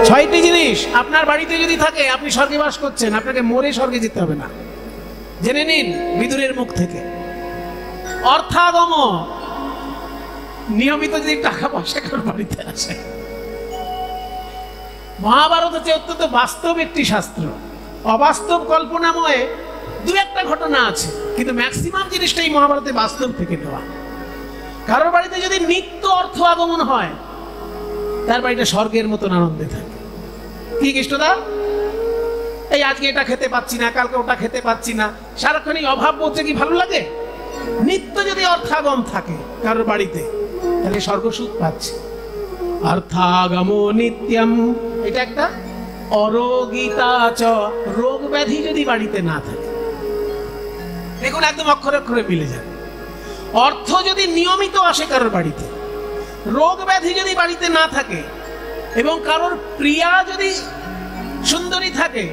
ছয়টি জিনিস আপনার বাড়িতে যদি থাকে আপনি স্বর্গে বাস করছেন, আপনাকে মরে স্বর্গে যেতে হবে না। জেনে নিন বিদুরের মুখ থেকে। অর্থাগম, নিয়মিত যদি টাকা পয়সা কারোর বাড়িতে আসে। মহাভারত হচ্ছে অত্যন্ত বাস্তব একটি শাস্ত্র। অবাস্তব কল্পনাময় দু একটা ঘটনা আছে, কিন্তু ম্যাক্সিমাম জিনিসটাই মহাভারতে বাস্তব থেকে নেওয়া। কারোর বাড়িতে যদি নিত্য অর্থ আগমন হয়, তার বাড়িটা স্বর্গের মতন আনন্দে থাকে। কি কৃষ্ণদা, এই আজকে এটা খেতে পাচ্ছি না, কালকে ওটা খেতে পাচ্ছি না, সারাক্ষণই অভাব বলছে, কি ভালো লাগে? নিত্য যদি অর্থাগম থাকে কারোর বাড়িতে, তাহলে স্বর্গ সুখ পাচ্ছে। অর্থাগম নিত্যম, এটা একটা। অরোগিতা চ, রোগ ব্যাধি যদি বাড়িতে না থাকে, দেখুন একদম অক্ষরে অক্ষরে মিলে যাবে। অর্থ যদি নিয়মিত আসে কারোর বাড়িতে, রোগ ব্যাধি যদি বাড়িতে না থাকে, এবং কারোর প্রিয়া যদি সুন্দরী থাকে,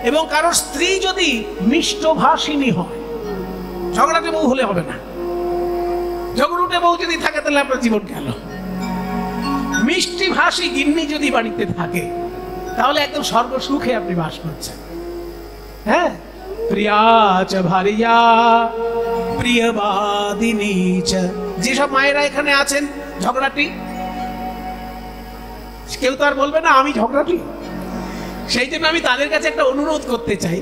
এবং কারোর স্ত্রী যদি মিষ্টভাষিনী হয়, ঝগড়াটে বউ হলে হবে না। ঝগড়ুটে বউ যদি থাকে তাহলে আপনার জীবন গেল। মিষ্টি ভাষী গিন্নি যদি বাড়িতে থাকে, তাহলে একদম স্বর্গ সুখে আপনি বাস করছেন। হ্যাঁ, প্রিয়া চ ভারিয়া প্রিয়বাদিনী চ। যেসব মায়েরা এখানে আছেন ঝগড়াটি, কেউ তো আর বলবে না আমি ঝগড়াটি। সেই জন্য আমি তাদের কাছে একটা অনুরোধ করতে চাই,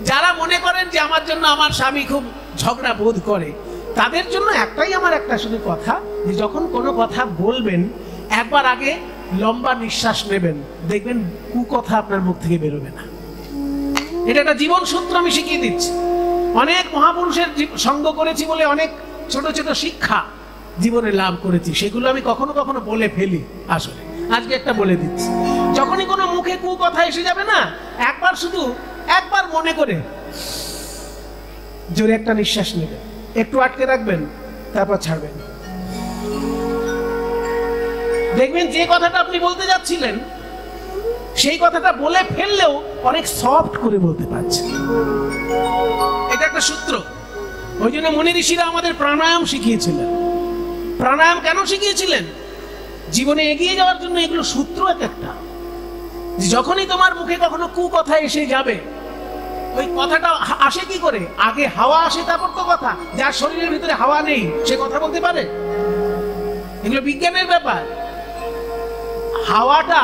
যারা মনে করেন যে আমার জন্য আমার স্বামী খুব ঝগড়া বোধ করে, তাদের জন্য একটাই আমার একটা শুধু কথা, যে যখন কোনো কথা বলবেন একবার আগে লম্বা নিঃশ্বাস নেবেন, দেখবেন কুকথা আপনার মুখ থেকে বেরোবে না। এটা একটা জীবন সূত্র আমি শিখিয়ে দিচ্ছি। অনেক মহাপুরুষের সঙ্গ করেছি বলে অনেক ছোট ছোট শিক্ষা জীবনে লাভ করেছি, সেগুলো আমি কখনো কখনো বলে ফেলি। আসলে আজকে একটা বলে দিচ্ছি, যখনই কোনো মুখে কুকথা এসে যাবে না, একবার মনে করে জোরে একটা নিঃশ্বাস নেবেন, একটু আটকে রাখবেন, তারপর ছাড়বেন। দেখবেন যে কথাটা আপনি বলতে যাচ্ছিলেন, সেই কথাটা বলে ফেললেও অনেক সফট করে বলতে পারছেন। এটা একটা সূত্র। ওই জন্য মুনি ঋষিরা আমাদের প্রাণায়াম শিখিয়েছিলেন। প্রাণায়াম কেন শিখিয়েছিলেন? জীবনে এগিয়ে যাওয়ার জন্য। এগুলো সূত্র এক একটা। যখনই তোমার মুখে কখনো কুকথা এসে যাবে, ওই কথাটা আসে কি করে? আগে হাওয়া আসে, তারপর তো কথা। যার শরীরের ভিতরে হাওয়া নেই সে কথা বলতে পারে? এগুলো বিজ্ঞানের ব্যাপার। হাওয়াটা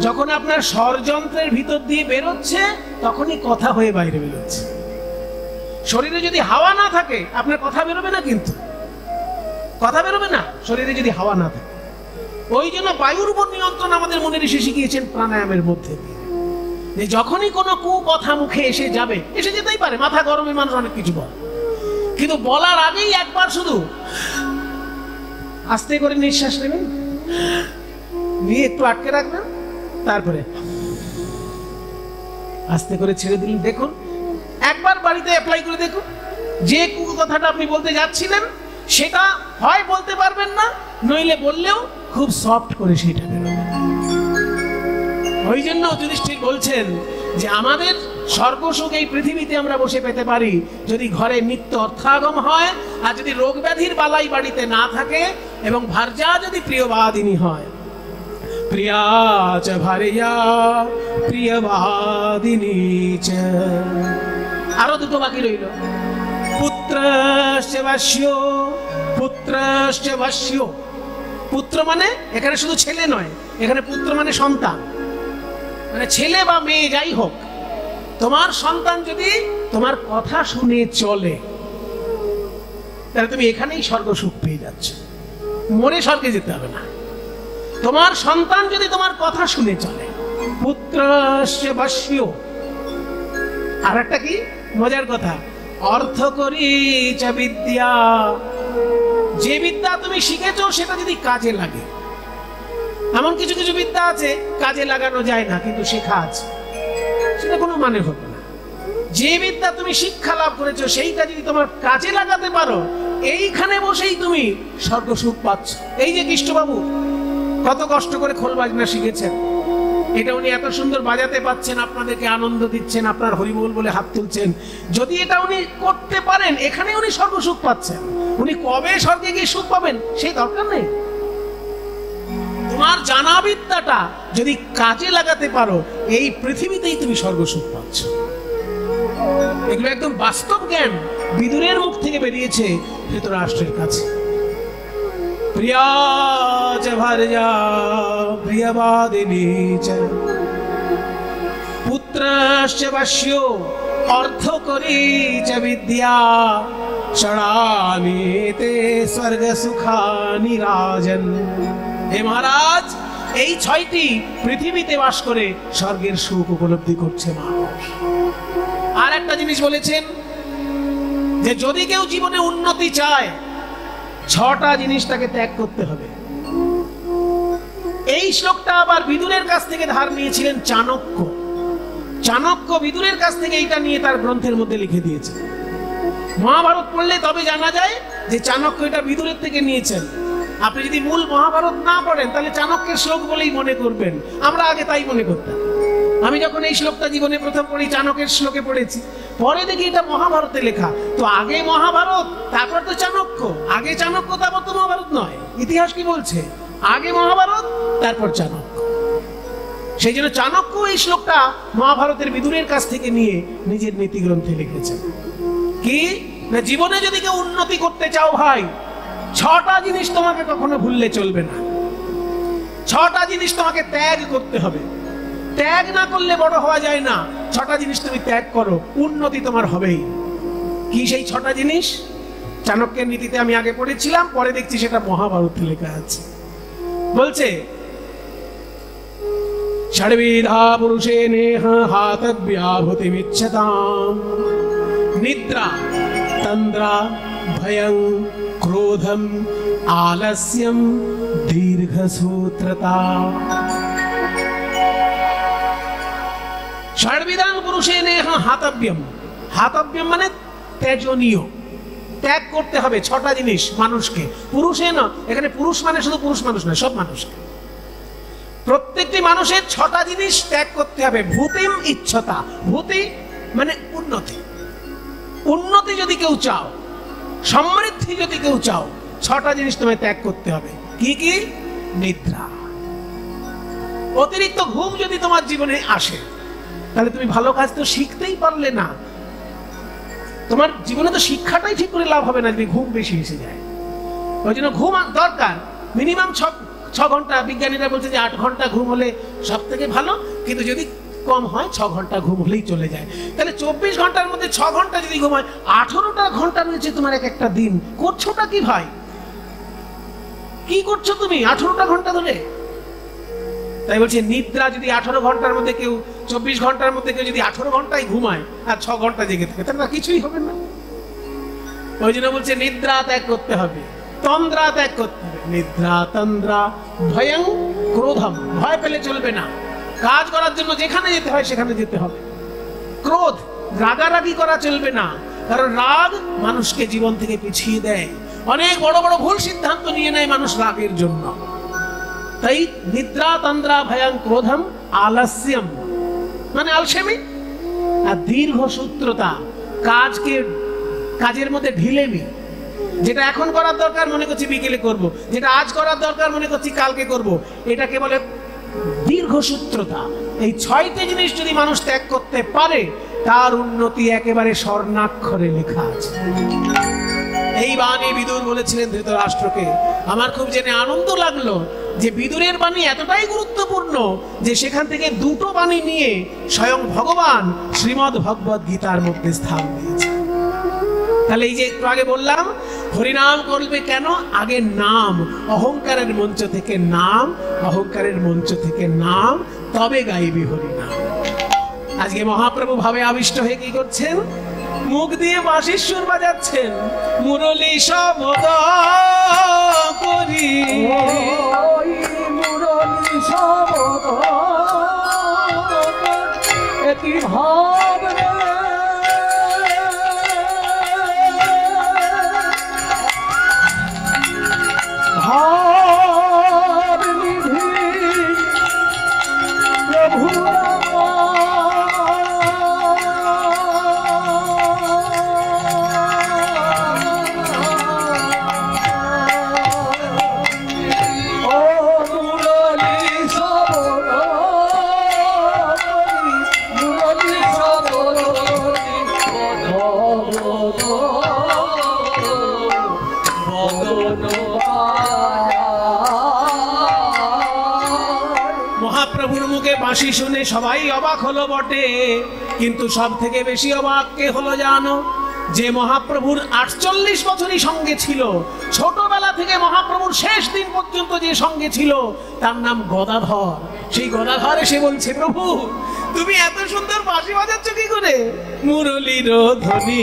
যখন আপনার স্বরযন্ত্রের ভিতর দিয়ে বেরোচ্ছে, তখনই কথা হয়ে বাইরে বেরোচ্ছে। শরীরে যদি হাওয়া না থাকে আপনার কথা বেরোবে না, কিন্তু কথা বেরোবে না শরীরে যদি হাওয়া না থাকে। ওই জন্য বায়ুর উপর নিয়ন্ত্রণ আমাদের মুনি ঋষি শিখিয়েছেন প্রাণায়ামের মধ্যে দিয়ে, যে যখনই কোনো কুকথা মুখে এসে যাবে, এসে যেতেই পারে, মাথা গরমে মানুষ অনেক কিছু বলে, কিন্তু বলার আগেই একবার শুধু আস্তে করে নিঃশ্বাস নেবেন, নিয়ে একটু আটকে রাখবেন, তারপরে আস্তে করে ছেড়ে দিলেন। দেখুন, একবার বাড়িতে অ্যাপ্লাই করে দেখুন, যে কথাটা আপনি বলতে যাচ্ছিলেন সেটা হয় বলতে পারবেন না, নইলে বললেও খুব সফট করে সেটা বেরোবে। ওই জন্য যুধিষ্ঠির বলছেন যে আমাদের স্বর্গসুখ এই পৃথিবীতে আমরা বসে পেতে পারি যদি ঘরে নিত্য অর্থাগম হয়, আর যদি রোগ ব্যাধির বালাই বাড়িতে না থাকে, এবং ভার্যা যদি প্রিয়বাদিনী হয়। প্রিয়া চ ভারিয়া প্রিয়বাদিনী চ। আরো দুটো বাকি রইল। পুত্রশ্চ বাস্য, পুত্রশ্চ বাস্য। পুত্র মানে এখানে শুধু ছেলে নয়, এখানে পুত্র মানে সন্তান, মানে ছেলে বা মেয়ে যাই হোক, তোমার সন্তান যদি তোমার কথা শুনে চলে, তাহলে তুমি এখানেই স্বর্গ সুখ পেয়ে যাচ্ছ, মরে স্বর্গে যেতে হবে না। তোমার সন্তান যদি তোমার কথা শুনে চলে, পুত্রশ্চ বাস্য। আর একটা কি মজার কথা, অর্থ করি চ বিদ্যা। যে বিদ্যা তুমি শিখেছো সেটা যদি কাজে লাগে। এমন কিছু কিছু বিদ্যা আছে কাজে লাগানো যায় না, কিন্তু শেখা আছে, সেটা কোনো মানে হবে না। যে বিদ্যা তুমি শিক্ষা লাভ করেছো সেইটা যদি তোমার কাজে লাগাতে পারো, এইখানে বসেই তুমি স্বর্গ সুখ পাচ্ছ। এই যে কৃষ্ণবাবু কত কষ্ট করে খোল বাজনা শিখেছেন, এটা উনি এত সুন্দর বাজাতে পাচ্ছেন, আপনাদেরকে আনন্দ দিচ্ছেন, আপনার হরিবোল বলে হাত তুলছেন। যদি এটা উনি করতে পারেন, এখানে উনি স্বর্গ সুখ পাচ্ছেন। উনি কবে স্বর্গে গিয়ে সুখ পাবেন সেই দরকার নেই। তোমার জানা বিদ্যাটা যদি কাজে লাগাতে পারো, এই পৃথিবীতেই তুমি স্বর্গসুখ পাচ্ছ। এগুলো একদম বাস্তব জ্ঞান বিদুরের মুখ থেকে বেরিয়েছে ধৃতরাষ্ট্রের কাছে। প্রিয়া চ ভার্যা প্রিয়বাদিনী চ পুত্রশ্চ বশ্যো অর্থকরী চ বিদ্যা ষড়ানি তে স্বর্গ সুখানি রাজন। হে মহারাজ, এই 6টি পৃথিবীতে বাস করে স্বর্গের সুখ উপলব্ধি করছে মানুষ। আর একটা জিনিস বলেছেন যে যদি কেউ জীবনে উন্নতি চায়, 6টা জিনিস তাকে ত্যাগ করতে হবে। এই শ্লোকটা আবার বিদুরের কাছ থেকে ধার নিয়েছিলেন চাণক্য। চাণক্য বিদুরের কাছ থেকে এটা নিয়ে তার গ্রন্থের মধ্যে লিখে দিয়েছে। মহাভারত পড়লে তবে জানা যায় যে চাণক্য এটা বিদুরের থেকে নিয়েছেন। আপনি যদি মূল মহাভারত না পড়েন তাহলে চাণক্যের শ্লোক বলেই মনে করবেন। আমরা আগে তাই মনে করতাম। আমি যখন এই শ্লোকটা জীবনে প্রথম পড়ি, চাণক্যের শ্লোকে পড়েছি, পরে দেখি এটা মহাভারতে লেখা। তো আগে মহাভারত, তারপর তো চাণক্য। আগে চাণক্য, তারপর তো মহাভারত নয়। ইতিহাস কি বলছে? আগে মহাভারত, তারপর চাণক্য। সেই জন্য চাণক্য এই শ্লোকটা মহাভারতের বিদুরের কাছ থেকে নিয়ে নিজের নীতি গ্রন্থে লিখেছেন। কি না, জীবনে যদি কেউ উন্নতি করতে চাও ভাই, 6টা জিনিস তোমাকে কখনো ভুললে চলবে না। 6টা জিনিস তোমাকে ত্যাগ করতে হবে। ত্যাগ না করলে বড় হওয়া যায় না। 6টা জিনিস তুমি ত্যাগ করো, উন্নতি তোমার হবেই। কি সেই 6টা জিনিস? চাণক্যের নীতিতে আমি আগে পড়েছিলাম, পরে দেখছি সেটা মহাভারতে লেখা আছে। বলছে ষড়বিধা পুরুষে নেহ হাতব্যাভূতিমিচ্ছতাম নিদ্রা তন্দ্রা ভয়ং ক্রোধম আলস্যম দীর্ঘসূত্রতা। ষড়বিধান পুরুষে নেহ হাতব্যম। হাতব্যম মানে ত্যাজনীয়, ত্যাগ করতে হবে 6টা জিনিস মানুষকে। পুরুষে না, এখানে পুরুষ মানে শুধু পুরুষ মানুষ নয়, সব মানুষকে। প্রত্যেকটি মানুষের 6টা জিনিস ত্যাগ করতে হবে। ভূতিম ইচ্ছতা। ভূতি মানে উন্নতি। উন্নতি যদি কেউ চাও, সমৃদ্ধি যদি কেউ চাও, 6টা জিনিস তোমায় ত্যাগ করতে হবে। কি কি? নিদ্রা। অতিরিক্ত ঘুম যদি তোমার জীবনে আসে, তাহলে তুমি ভালো কাজ তো শিখতেই পারলে না। তোমার জীবনে তো শিক্ষাটাই ঠিক করে লাভ হবে না যদি ঘুম বেশি এসে যায়। ওই জন্য ঘুম দরকার। মিনিমাম 6 ঘন্টা। বিজ্ঞানীরা বলছে যে 8 ঘন্টা ঘুম হলে সব থেকে ভালো, কিন্তু যদি কম হয় 6 ঘন্টা ঘুম হলেই চলে যায়। তাহলে 24 ঘন্টার মধ্যে 6 ঘন্টা যদি ঘুম হয়, 18টা ঘন্টা রয়েছে তোমার একটা দিন। করছোটা কি ভাই? কি করছো তুমি 18টা ঘন্টা ধরে? তাই বলছে নিদ্রা যদি 18 ঘন্টার মধ্যে কেউ, 24 ঘন্টার মধ্যে কেউ যদি 18 ঘন্টায় ঘুমায় আর 6 ঘন্টা জেগে থাকে, তাহলে কিছুই হবে না। ওই জন্য বলছে নিদ্রা ত্যাগ করতে হবে, তন্দ্রা ত্যাগ করতে হবে। নিদ্রা তন্দ্রা ভয়ং ক্রোধম। ভয় পেলে চলবে না। কাজ করার জন্য যেখানে যেতে হয় সেখানে যেতে হবে। ক্রোধ, রাগারাগি করা চলবে না, কারণ রাগ মানুষকে জীবন থেকে পিছিয়ে দেয়। অনেক বড় বড় ভুল সিদ্ধান্ত নিয়ে নেয় মানুষ রাগের জন্য। তাই নিদ্রা তন্দ্রা ভয়ং ক্রোধম আলস্যম মানে আলসেমি। আর দীর্ঘসূত্রতা, কাজের মধ্যে ঢিলেমি। যেটা এখন করার দরকার মনে করছি বিকেলে করব, যেটা আজ করার দরকার মনে করছি কালকে করব, এটাকে বলে দীর্ঘসূত্রতা। এই 6টি জিনিস যদি মানুষ ত্যাগ করতে পারে, তার উন্নতি একেবারে স্বর্ণাক্ষরে লেখা আছে। এই বাণী বিদুর বলেছিলেন ধৃতরাষ্ট্রকে। আমার খুব জেনে আনন্দ লাগলো যে বিদুরের বাণী এতটাই গুরুত্বপূর্ণ যে সেখান থেকে 2টো বাণী নিয়ে স্বয়ং ভগবান শ্রীমদ্ ভগবদ গীতার মধ্যে স্থান দিয়েছে। তাহলে এই যে একটু আগে বললাম হরিনাম করবে কেন? আগে নাম, অহংকারের মঞ্চ থেকে নাম, অহংকারের মঞ্চ থেকে নাম, তবে গাইবি হরিনাম। আজকে মহাপ্রভু ভাবে আবিষ্ট হয়ে কি করছেন? মুখ দিয়ে বাঁশির সুর বাজাচ্ছেন, মুরলী শব্দ করি, মুরলী শব্দ এটি ভাব ভাব নিধি প্রভু মহাপ্রভুর মুখে বাঁশি শুনে সবাই অবাক হলো বটে, কিন্তু সব থেকে বেশি অবাক কে হলো জানো? যে মহাপ্রভুর 48 বছরই সঙ্গে ছিল, ছোটবেলা থেকে মহাপ্রভুর শেষ দিন পর্যন্ত যে সঙ্গে ছিল, তার নাম গদাধর। সেই গদাধর এসে বলছে, প্রভু তুমি এত সুন্দর বাঁশি বাজাচ্ছ কি করে? মুরলীর ধ্বনি,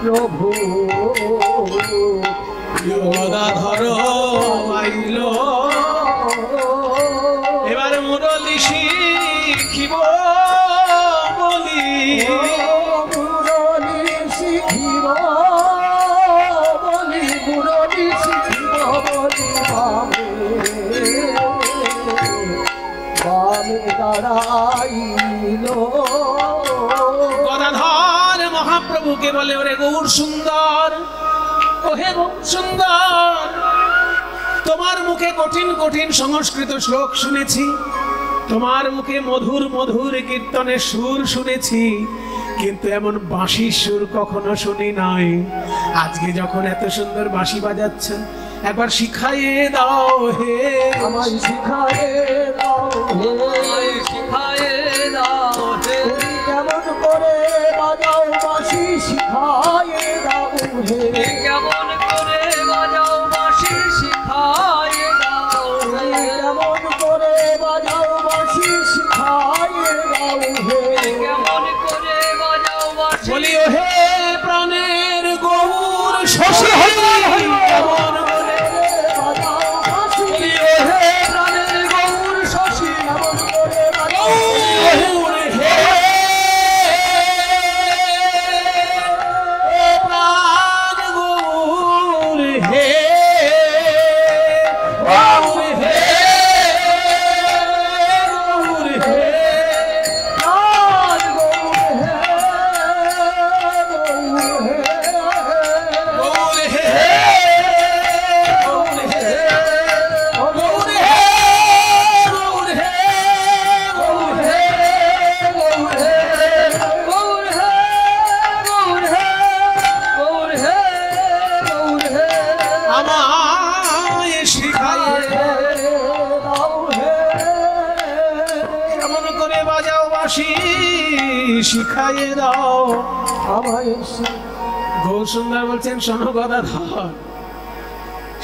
প্রভু গদাধর আইল, এবার মুরলী শিখিব বলি, মুরলী শিখিব বলি, মুরলী শিখিব বলি, বামে দাঁড়াইল। গদাধর মহাপ্রভুকে বলে, ওরে গৌর সুন্দর, ওহে গৌর সুন্দর, তোমার মুখে কঠিন কঠিন সংস্কৃত শ্লোক শুনেছি, তোমার মুখে মধুর মধুর কীর্তনের সুর শুনেছি, কিন্তু এমন বাঁশির সুর কখনো শুনি নাই। আজকে যখন এত সুন্দর বাঁশি বাজাচ্ছ, একবার শিখাইয়ে দাও হে, আমায় শিখায়ে দাও হে, শিখায়ে দাও হে, কেমন করে বাজাও বাঁশি শিখায়ে দাও হে, কেমন করে বাজাও বাঁশি শিখায়ে দাও হে, কেমন করে বাজাও বাঁশি শিখায়ে দাও হে, কেমন করে বাজাও বাঁশি। বলি ওহে প্রাণের গৌর শশী, কেমন করে বাজাও বাঁশি, বলি ওহে প্রাণের গৌর শশী, কেমন করে বাজাও গৌর হে, প্রাণ গৌর হে, গৌর হে, গৌর হে, প্রাণ গৌর হে, গৌর হে, গৌর হে, গৌর হে, গৌর হে, গৌর হে, গৌর হে, গৌর হে, গৌর হে, গৌর হে, গৌর হে, আমায় শিখাইয়ে দাও হে, কেমন করে বাজাও বাঁশি শিখাইয়ে দাও। আমায় গৌর সুন্দর বলছেন, শোনো গদাধর,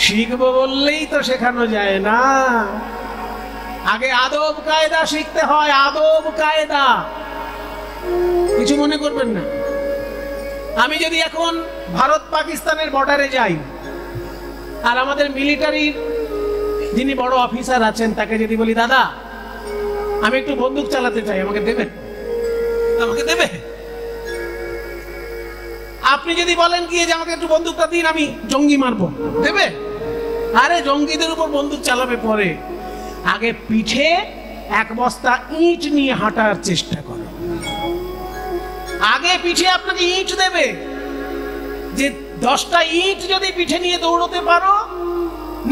শিখবো বললেই তো শেখানো যায় না, আগে আদব কায়দা শিখতে হয়, আদব কায়দা। কিছু মনে করবেন না, আমি যদি এখন ভারত পাকিস্তানের বর্ডারে যাই, আর আমাদের মিলিটারির যিনি বড় অফিসার আছেন তাকে যদি বলি, দাদা আমি একটু বন্দুক চালাতে চাই, আমাকে দেবে? আমাকে দেবে? আপনি যদি বলেন কি যে আমাকে একটু বন্দুকটা দিন, আমি জঙ্গি মারবো, দেবে? আরে জঙ্গিদের উপর বন্দুক চালাবে পরে, আগে পিঠে এক বস্তা ইট নিয়ে হাঁটার চেষ্টা করো। আগে পিঠে আপনাকে ইট দেবে, যে 10টা ইট যদি পিঠে নিয়ে দৌড়তে পারো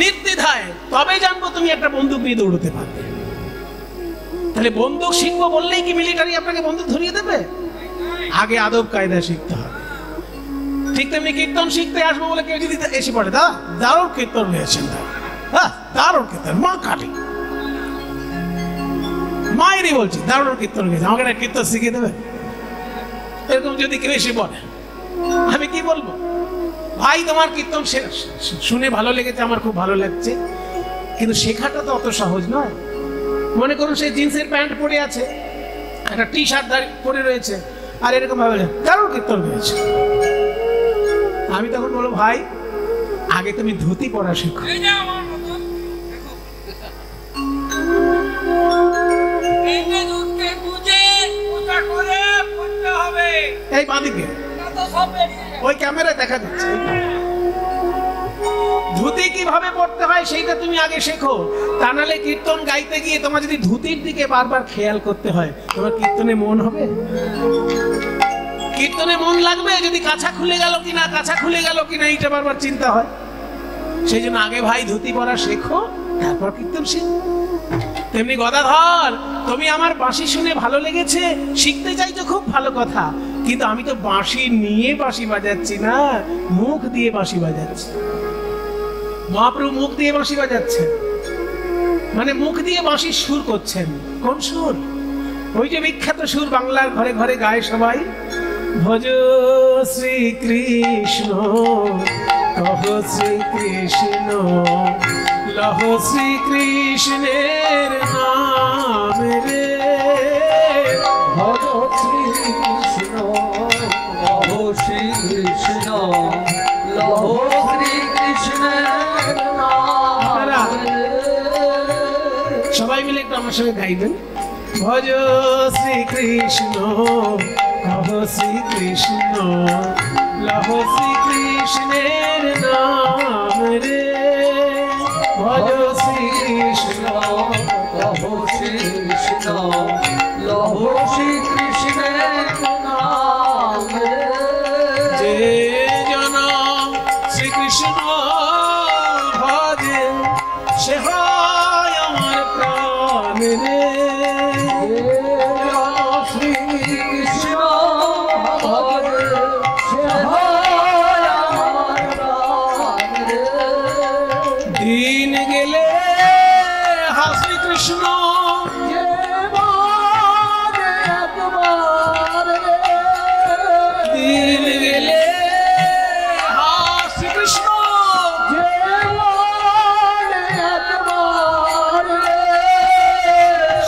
নির্দ্বিধায়, তবে জানবো তুমি একটা বন্দুক নিয়ে দৌড়তে পারবে। তাহলে বন্দুক শিখবো বললেই কি মিলিটারি আপনাকে বন্দুক ধরিয়ে দেবে? আগে আদব কায়দা শিখতে হবে। ঠিক তেমনি কীর্তন শিখতে আসবো বলে কেউ যদি এসে পড়ে, দা দারুণ কীর্তন হয়েছেন, দারুণ কীর্তন, মা কালী মায়েরই বলছি দারুণ কীর্তন হয়েছে, আমাকে একটা কীর্তন শিখিয়ে দেবে? এরকম যদি কেউ এসে বলে, আমি কি বলবো? ভাই তোমার কীর্তন শুনে ভালো লেগেছে, আমার খুব ভালো লাগছে, কিন্তু শেখাটা তো অত সহজ নয়। মনে করুন সে জিন্সের প্যান্ট পরে আছে, একটা টি শার্ট পরে রয়েছে, আর এরকম ভাবে দারুণ কীর্তন হয়েছে। আমি তখন বলবো, ভাই আগে তুমি ধুতি পরা শেখো। এই বাঁদিকে ওই ক্যামেরায় দেখা যাচ্ছে, ধুতি কিভাবে পড়তে হয় সেইটা তুমি আগে শেখো, তা নাহলে কীর্তন গাইতে গিয়ে তোমার যদি ধুতির দিকে বারবার খেয়াল করতে হয়, তোমার কীর্তনে মন হবে? কীর্তনে মন লাগবে যদি কাছা খুলে গেল কিনা, কাছা খুলে গেল কিনা এইটা বারবার চিন্তা হয়। সেই জন্য আগে ভাই ধুতি পরা শেখো, তারপর কীর্তন শেখো। তেমনি গদাধর, তুমি আমার বাঁশি শুনে ভালো লেগেছে, শিখতে চাইছো, খুব ভালো কথা, কিন্তু আমি তো বাঁশি নিয়ে বাঁশি বাজাচ্ছি না, মুখ দিয়ে বাঁশি বাজাচ্ছি। মহাপ্রভু মুখ দিয়ে বাঁশি বাজাচ্ছেন, মানে মুখ দিয়ে বাঁশির সুর করছেন। কোন সুর? ওই যে বিখ্যাত সুর বাংলার ঘরে ঘরে গায় সবাই, ভজ শ্রীকৃষ্ণ কহ শ্রীকৃষ্ণ লহ শ্রীকৃষ্ণের নাম রে, ভজ শ্রীকৃষ্ণ লহ শ্রীকৃষ্ণ লহ শ্রীকৃষ্ণের নাম রে। সবাই মিলে একটু আমার সঙ্গে গাইবেন, ভজ শ্রীকৃষ্ণ কহ শ্রীকৃষ্ণ লহ শ্রীকৃষ্ণের নাম রে, ভজ শ্রীকৃষ্ণ লহ শ্রীকৃষ্ণ লহ শ্রীকৃষ্ণের নাম রে। যে জন শ্রীকৃষ্ণ ভজে সে হয় আমার প্রাণ রে, শ্রীকৃষ্ণ ভজে সে হয় আমার প্রাণ রে। দিন গেলে হা শ্রীকৃষ্ণ যে বাজে একবার রে, দিন গেলে হা শ্রীকৃষ্ণ যে বাজে একবার রে,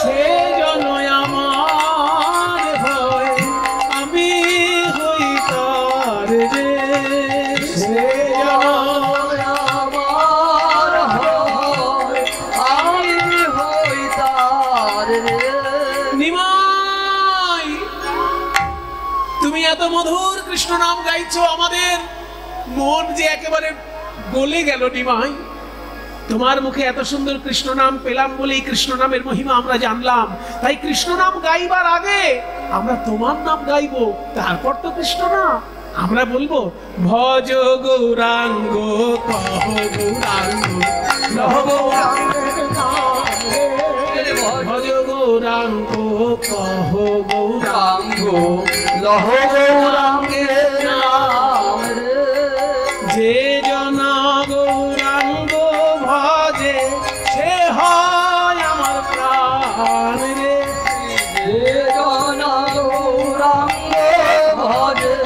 সে জন আমার হয় আমি হই তার রে, সে জন আমার হয় আমি হই তার রে। নিমাই তুমি এত মধুর কৃষ্ণ নাম গাইছো, আমাদের মন যে একেবারে গলে গেল। নিমাই তোমার মুখে এত সুন্দর কৃষ্ণ নাম পেলাম বলেই কৃষ্ণ নামের মহিমা আমরা জানলাম। তাই কৃষ্ণ নাম গাইবার আগে আমরা তোমার নাম গাইবো, তারপর তো কৃষ্ণ নাম আমরা বলবো। ভজ গৌরাঙ্গ কহ গৌরাঙ্গ লহ গৌরাঙ্গ, ভজ গৌরাঙ্গ কহ গৌরাঙ্গ লহ গৌরাঙ্গের নাম রে। যে জনা গৌরাঙ্গ ভজে সে হয় আমার প্রাণ রে, যে জন গৌরাঙ্গ ভজে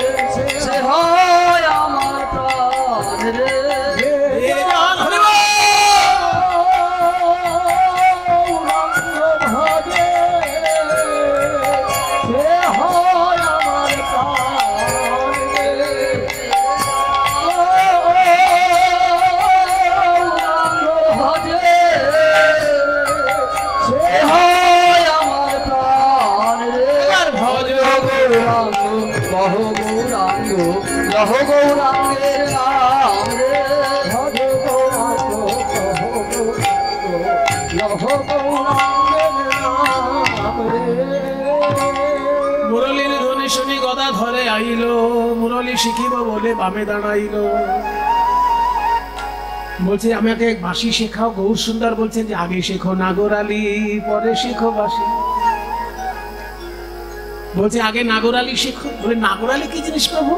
সে হয় আমার প্রাণ রে। এ জন হরি বল। গৌরাঙ্গ ভজে সে হয় আমার প্রাণ রে। গৌরাঙ্গ ভজে সে হয় আমার প্রাণ রে। এবার ভজ গৌরাঙ্গ কহ গৌরাঙ্গ লহ গৌরাঙ্গের নাম রে। ভজ গৌরাঙ্গ কহ গৌরাঙ্গ লহ গৌরাঙ্গের নাম রে। মুরলীর ধ্বনি শুনি গদা ধরে আইলো, মুরলী শিখিব বলে বামে দাঁড়াইলো। বলছে আমাকে বাঁশি শেখাও। গৌর সুন্দর বলছেন যে আগে শেখো নাগরালি পরে শেখো বাঁশি। বলছে আগে নাগরালি শেখো। বলে নাগরালি কি জিনিস প্রভু?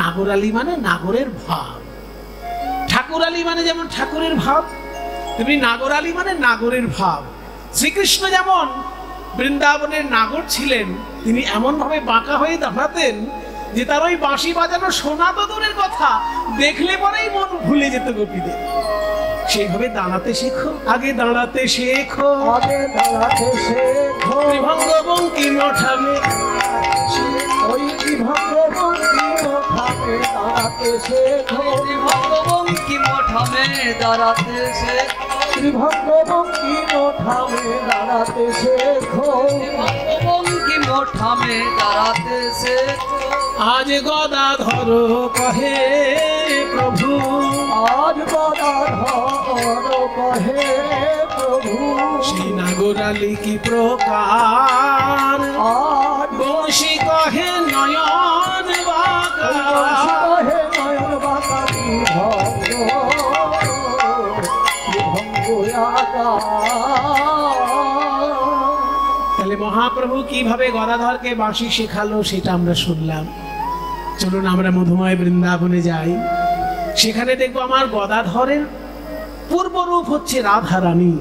নাগরালি মানে নাগরের ভাব, ঠাকুরালি মানে যেমন ঠাকুরের ভাব, তেমনি নাগরালি মানে নাগরের ভাব। শ্রীকৃষ্ণ যেমন বৃন্দাবনের নাগর ছিলেন, তিনি এমন ভাবে বাঁকা হয়ে দাঁড়াতেন যে তার ওই বাঁশি বাজানো শোনা তো দূরের কথা, দেখলে পরেই মন ভুলে যেত গোপীদের। সেইভাবে দাঁড়াতে শেখো, আগে দাঁড়াতে শেখো, আগে দাঁড়াতে শেখো, ত্রিভঙ্গ বঙ্কিম ঠামে, ওই ত্রিভঙ্গ বঙ্কিম ঠামে দাঁড়াতে শেখো, ত্রিভঙ্গ বঙ্কিম ঠামে দাঁড়াতে শেখো, ত্রিভঙ্গ বঙ্কিম ঠামে দাঁড়াতে শেখো, ত্রিভঙ্গ বঙ্কিম ঠামে দাঁড়াতে শেখো। আজ গদাধর কহে প্রভু, আজ গদাধর কহে প্রভু, সেই নাগরালি কি প্রকার, আজ বংশী কহে নয়ন বাঁকা, কহে নয়ন বাঁকা ত্রিভঙ্গ আকার। তাহলে মহা মহাপ্রভু কিভাবে গদাধরকে বাঁশি শেখালো সেটা আমরা শুনলাম। চলুন আমরা মধুময় বৃন্দাবনে যাই, সেখানে দেখবো আমার গদাধরের পূর্বরূপ হচ্ছে রাধারানী।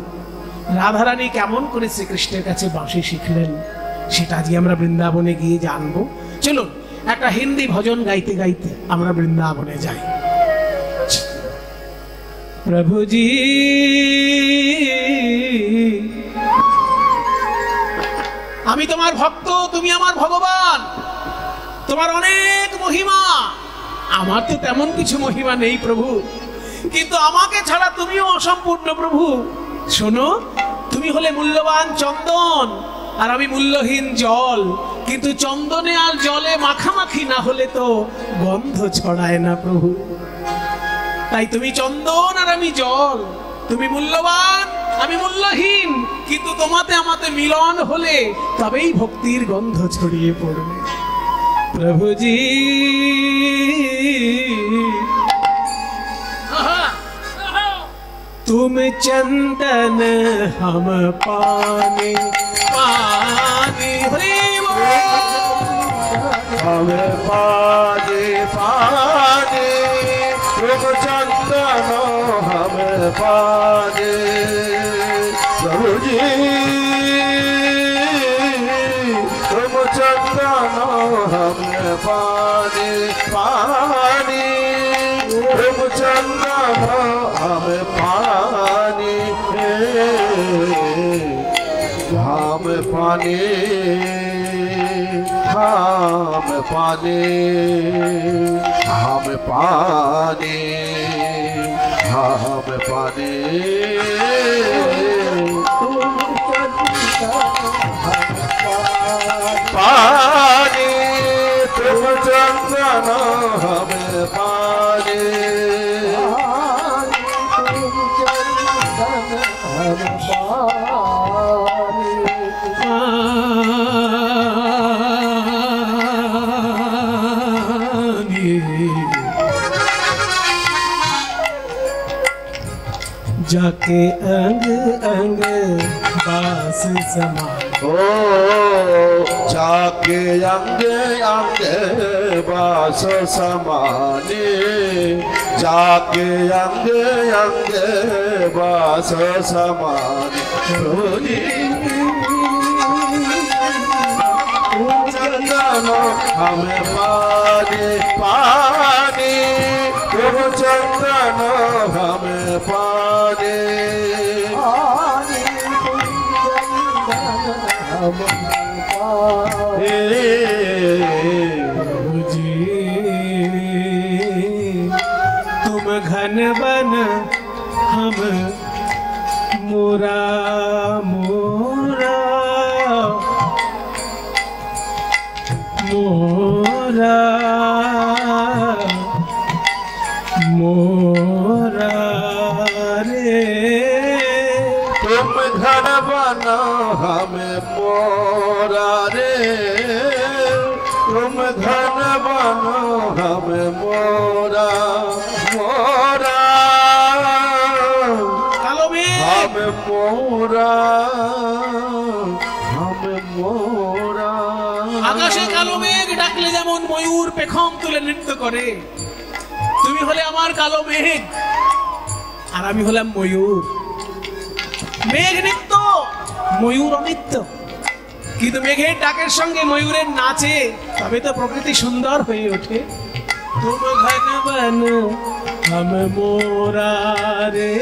রাধারানী কেমন করে শ্রীকৃষ্ণের কাছে বাঁশি শিখলেন সেটা আজকে আমরা বৃন্দাবনে গিয়ে জানবো। চলুন একটা হিন্দি ভজন গাইতে গাইতে আমরা বৃন্দাবনে যাই। প্রভুজি আমি তোমার ভক্ত, তুমি আমার ভগবান, তোমার অনেক মহিমা, আমার তো তেমন কিছু মহিমা নেই প্রভু, কিন্তু আমাকে ছাড়া তুমিও অসম্পূর্ণ প্রভু। শোনো, তুমি হলে মূল্যবান চন্দন আর আমি মূল্যহীন জল, কিন্তু চন্দনে আর জলে মাখামাখি না হলে তো গন্ধ ছড়ায় না প্রভু। তাই তুমি চন্দন আর আমি জল, তুমি মূল্যবান আমি মূল্যহীন, কিন্তু তোমাতে আমাতে মিলন হলে তবেই ভক্তির গন্ধ ছড়িয়ে পড়বে। প্রভুজি तुम चंदन हम पानी पानी हम पानी पानी तुम चंदन हम पानी प्रभु जी तुम चंदन हम पानी पानी तुम चंदन हम पानी हम पानी हम पानी हम पानी हम पानी पानी तुम चंदन हम पानी जाके अंग अंग बास समा ओ जाके अंग अंग बास समाने जाके अंग अंग बास समाने चंदन हम पानी पानी तुम चंदन हम पानी जी तुम घन बन हम मोरा मोरा मोरा मोरा रे तुम घन बनो हम मोरा रे तुम घन बनो हम मोरा मोरा हम मोरा हम मोरा আকাশে কালো মেঘ ডাকলে যেমন ময়ূর পেখম তুলে নৃত্য করে, তুমি হলে আমার কালো মেঘ আর আমি হলাম ময়ূর। মেঘ নিত্য ময়ূর অনিত্য, কিন্তু মেঘের ডাকের সঙ্গে ময়ূরের নাচে তবে তো প্রকৃতি সুন্দর হয়ে ওঠে। তুম ঘন বন हम मोरा रे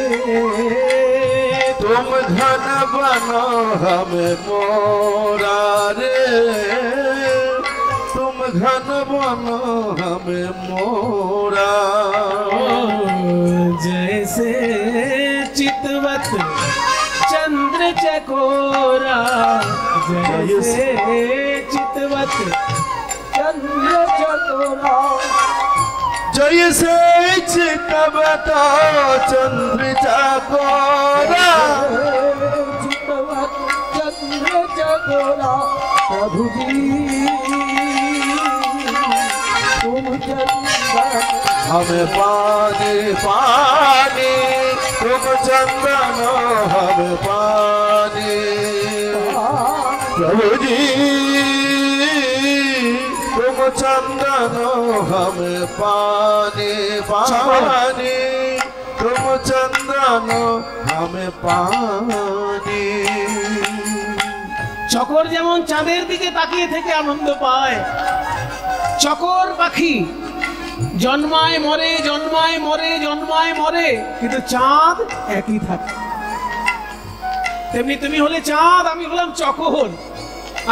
तुम घन बनो हम मोरा रे तुम घन बनो हम मोरा जैसे चितवत चंद्र चकोरा जैसे चितवत चंद्र चकोरा जैसे चितवत चंद्र चकोरा चितवत चंद्र चकोरा प्रभु जी तुम चंदन हम पानी पानी तुम चंदन हम पानी प्रभु जी हम पानी पानी तुम चंदन हम पानी। চকর যেমন চাঁদের দিকে তাকিয়ে থেকে আনন্দ পায়, চকর পাখি জন্মায় মরে জন্মায় মরে জন্মায় মরে, কিন্তু চাঁদ একই থাকে। তেমনি তুমি হলে চাঁদ, আমি হলাম চকর।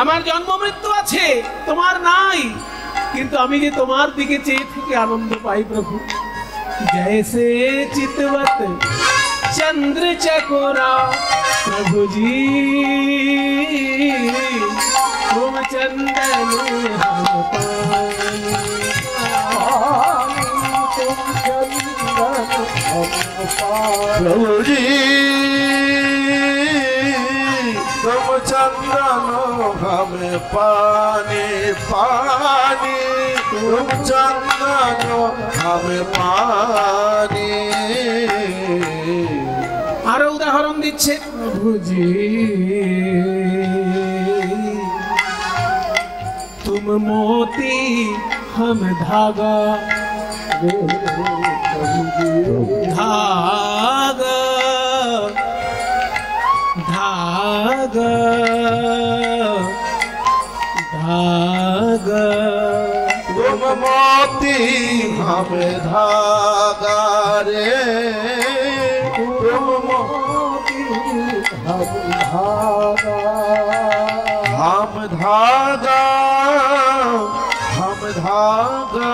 আমার জন্ম মৃত্যু আছে, তোমার নাই, কিন্তু আমি যে তোমার দিকে চেয়ে থেকে আনন্দ পাই প্রভু। जैसे चितवत चंद्र चकोरा प्रभु जी तुम चंदन हम पानी, तुम चंदन हम पानी। प्रभु जी तुम चंदन हम पानी पानी तुम चंदन हम पानी। আরো উদাহরণ দিচ্ছে প্রভু জি तुम मोती हम धागा धागा धागा धागा तुम मोती हम धागा रे तुम मोती हम धागा हम धागा हम धागा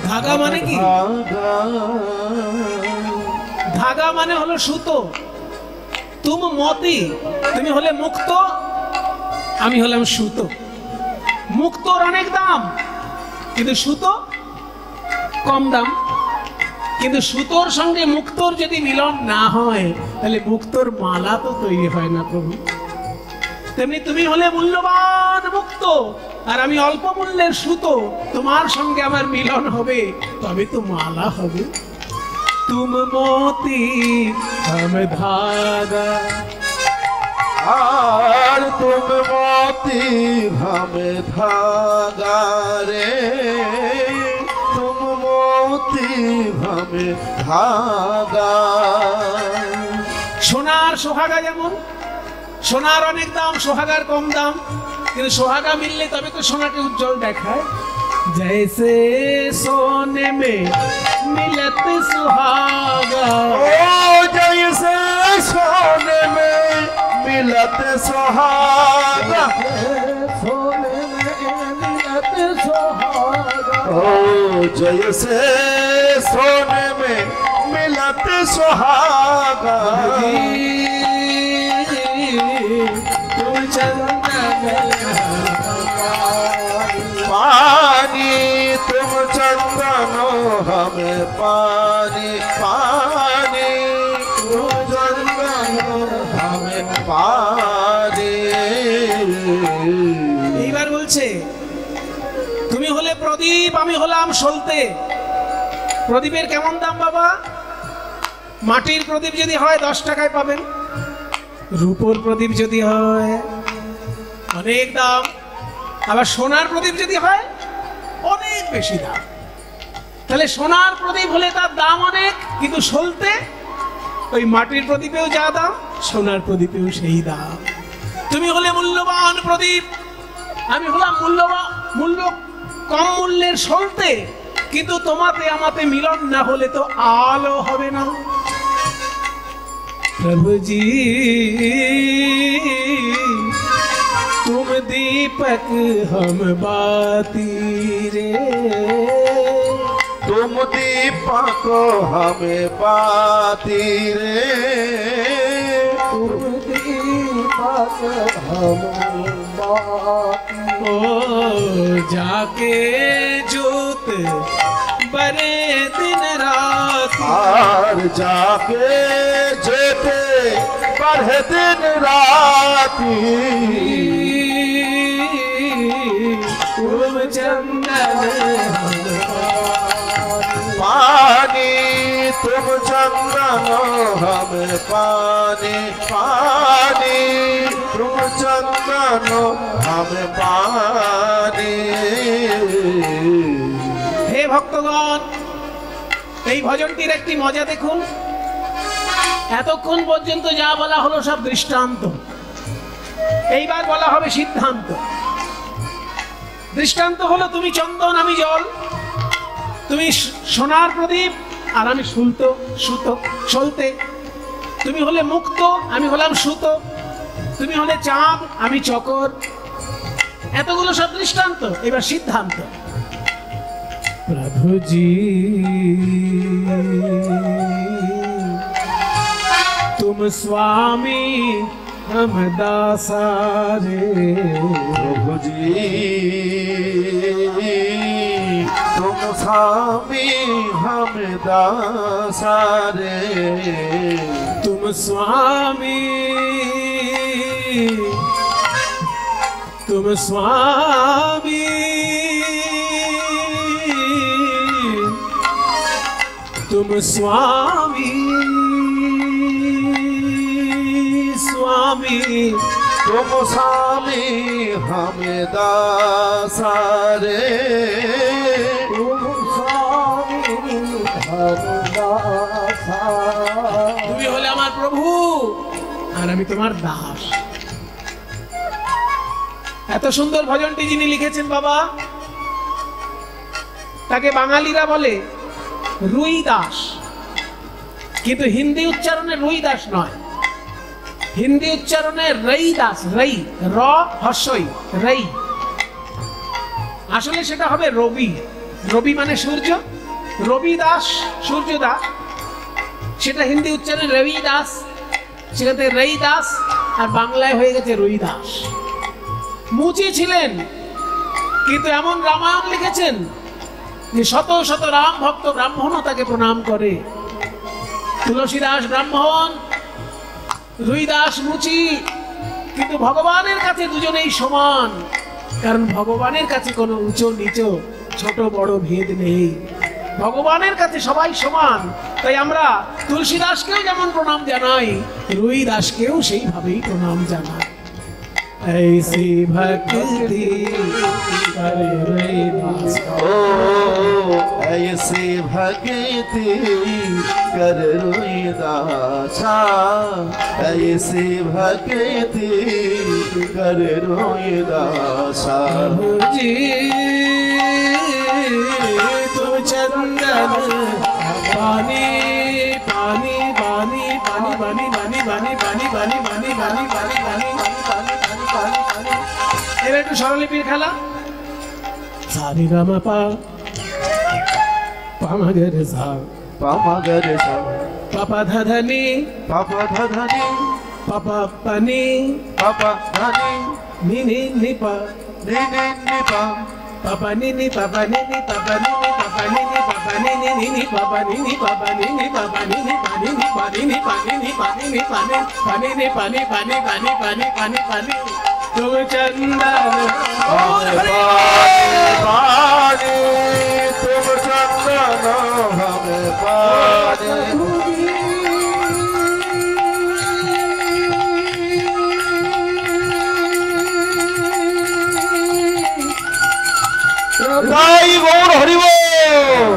धागा माने কি? धागा ধাগা মানে হলো সুতো। তুম মতি, তুমি হলে মুক্ত, আমি হলাম সুতো। মুক্তর অনেক দাম, কিন্তু সুতো কম দাম। কিন্তু সুতোর সঙ্গে মুক্তর যদি মিলন না হয়, তাহলে মুক্তর মালা তো তৈরি হয় না প্রভু। তেমনি তুমি হলে মূল্যবান মুক্ত, আর আমি অল্প মূল্যের সুতো। তোমার সঙ্গে আমার মিলন হবে, তবে তো মালা হবে। तुम मोती हम धागा আর तुम मोती हम धागा रे तुम मोती हम धागा। সোনার সোহাগা যেমন, সোনার অনেক দাম, সোহাগার কম দাম, কিন্তু সোহাগা মিললে তবে তো সোনাকে উজ্জ্বল দেখায়। जैसे सोने में मिलत सुहागा, ओ जैसे सोने में मिलत सुहागा सोने में मिलत सुहागा। ओ जैसे सोने में मिलत सुहागा तुम चंदन पानी तुम चंदन हम पानी पानी तुम चंदन हम पानी। এইবার বলছে তুমি হলে প্রদীপ, আমি হলাম সলতে। প্রদীপের কেমন দাম বাবা? মাটির প্রদীপ যদি হয় 10 টাকায় পাবেন, রূপোর প্রদীপ যদি হয় অনেক দাম, আবার সোনার প্রদীপ যদি হয় অনেক বেশি দাম। তাহলে সোনার প্রদীপ হলে তার দাম অনেক, কিন্তু সলতে ওই মাটির প্রদীপেও যা দাম, সোনার প্রদীপেও সেই দাম। তুমি হলে মূল্যবান প্রদীপ, আমি হলাম মূল্য কম মূল্যের সলতে, কিন্তু তোমাতে আমাতে মিলন না হলে তো আলো হবে না। प्रभु जी तुम दीपक हम बाती रे, तुम दीपक हमें बाती रे तुम दीपक हम बाती। ओ जाके जोत बरे दिन रात, और जाके जेते बढ़े दिन राती तुम चंदन पानी तुम चंदन हम पानी पानी तुम चंदन हम पानी। হে ভক্তগণ, এই ভজনটির একটি মজা দেখুন। এতক্ষণ পর্যন্ত যা বলা হলো সব দৃষ্টান্ত, এইবার বলা হবে সিদ্ধান্ত। দৃষ্টান্ত হলো তুমি চন্দন আমি জল, তুমি সোনার প্রদীপ আর আমি সলতে। তুমি হলে মুক্ত, আমি হলাম সুতো। তুমি হলে চাঁদ, আমি চকর। এতগুলো সব দৃষ্টান্ত, এবার সিদ্ধান্ত। প্রভুজি तुम स्वामी हम दासा रे। प्रभु जी तुम स्वामी हम दासा रे। तुम स्वामी तुम स्वामी तुम स्वामी स्वामी तुम स्वामी हम दासा रे। तुम स्वामी हम दासा। তুমি হলে আমার প্রভু আর আমি তোমার দাস। এত সুন্দর ভজনটি যিনি লিখেছেন বাবা, তাকে বাঙালিরা বলে রুই দাস, কিন্তু হিন্দি উচ্চারণে রুই দাস নয়, হিন্দি উচ্চারণে রই দাস। রই, র হস্যই, রই। আসলে সেটা হবে রবি। রবি মানে সূর্য, রবি দাস, সূর্য দাস। সেটা হিন্দি উচ্চারণে রবি দাস, সেটাতে রই দাস, আর বাংলায় হয়ে গেছে রুই দাস। মুচি ছিলেন, কিন্তু এমন রামায়ণ লিখেছেন যে শত শত রাম ভক্ত ব্রাহ্মণও তাকে প্রণাম করে। তুলসীদাস ব্রাহ্মণ, রুইদাস মুচি, কিন্তু ভগবানের কাছে দুজনেই সমান, কারণ ভগবানের কাছে কোনো উঁচু নিচু ছোট বড় ভেদ নেই। ভগবানের কাছে সবাই সমান। তাই আমরা তুলসীদাসকেও যেমন প্রণাম জানাই, রুইদাসকেও সেইভাবেই প্রণাম জানাই। ऐसी भक्ति करे रविदास। ओ ऐसी भक्ति कर रोईदासा। ऐसी भक्ति कर रोईदासा। प्रभुजी तुम चंदन पानी पानी पानी पानी पानी पानी पानी पानी पानी पानी पानी पानी पानी। এবার একটু স্বরলিপির খেলা। সারি গামা পা পামাগরে সা पामगरे सा পাপা ধাধানি पापा धनी পাপা পানি पापा धनी নিনি নিপা नीनी निपा পাপা নিনি পাপা নিনি পাপা নিনি পাপা নিনি পাপা নিনি নিনি পাপা নিনি পাপা নিনি পাপা নিনি পানি নি পানি নি পানি নি পানি নি পানি পানি নি পানি পানি পানি পানি পানি পানি। तुम चंदन पानी तुम चंदन हमें पानी। जय गौर हरि बोल।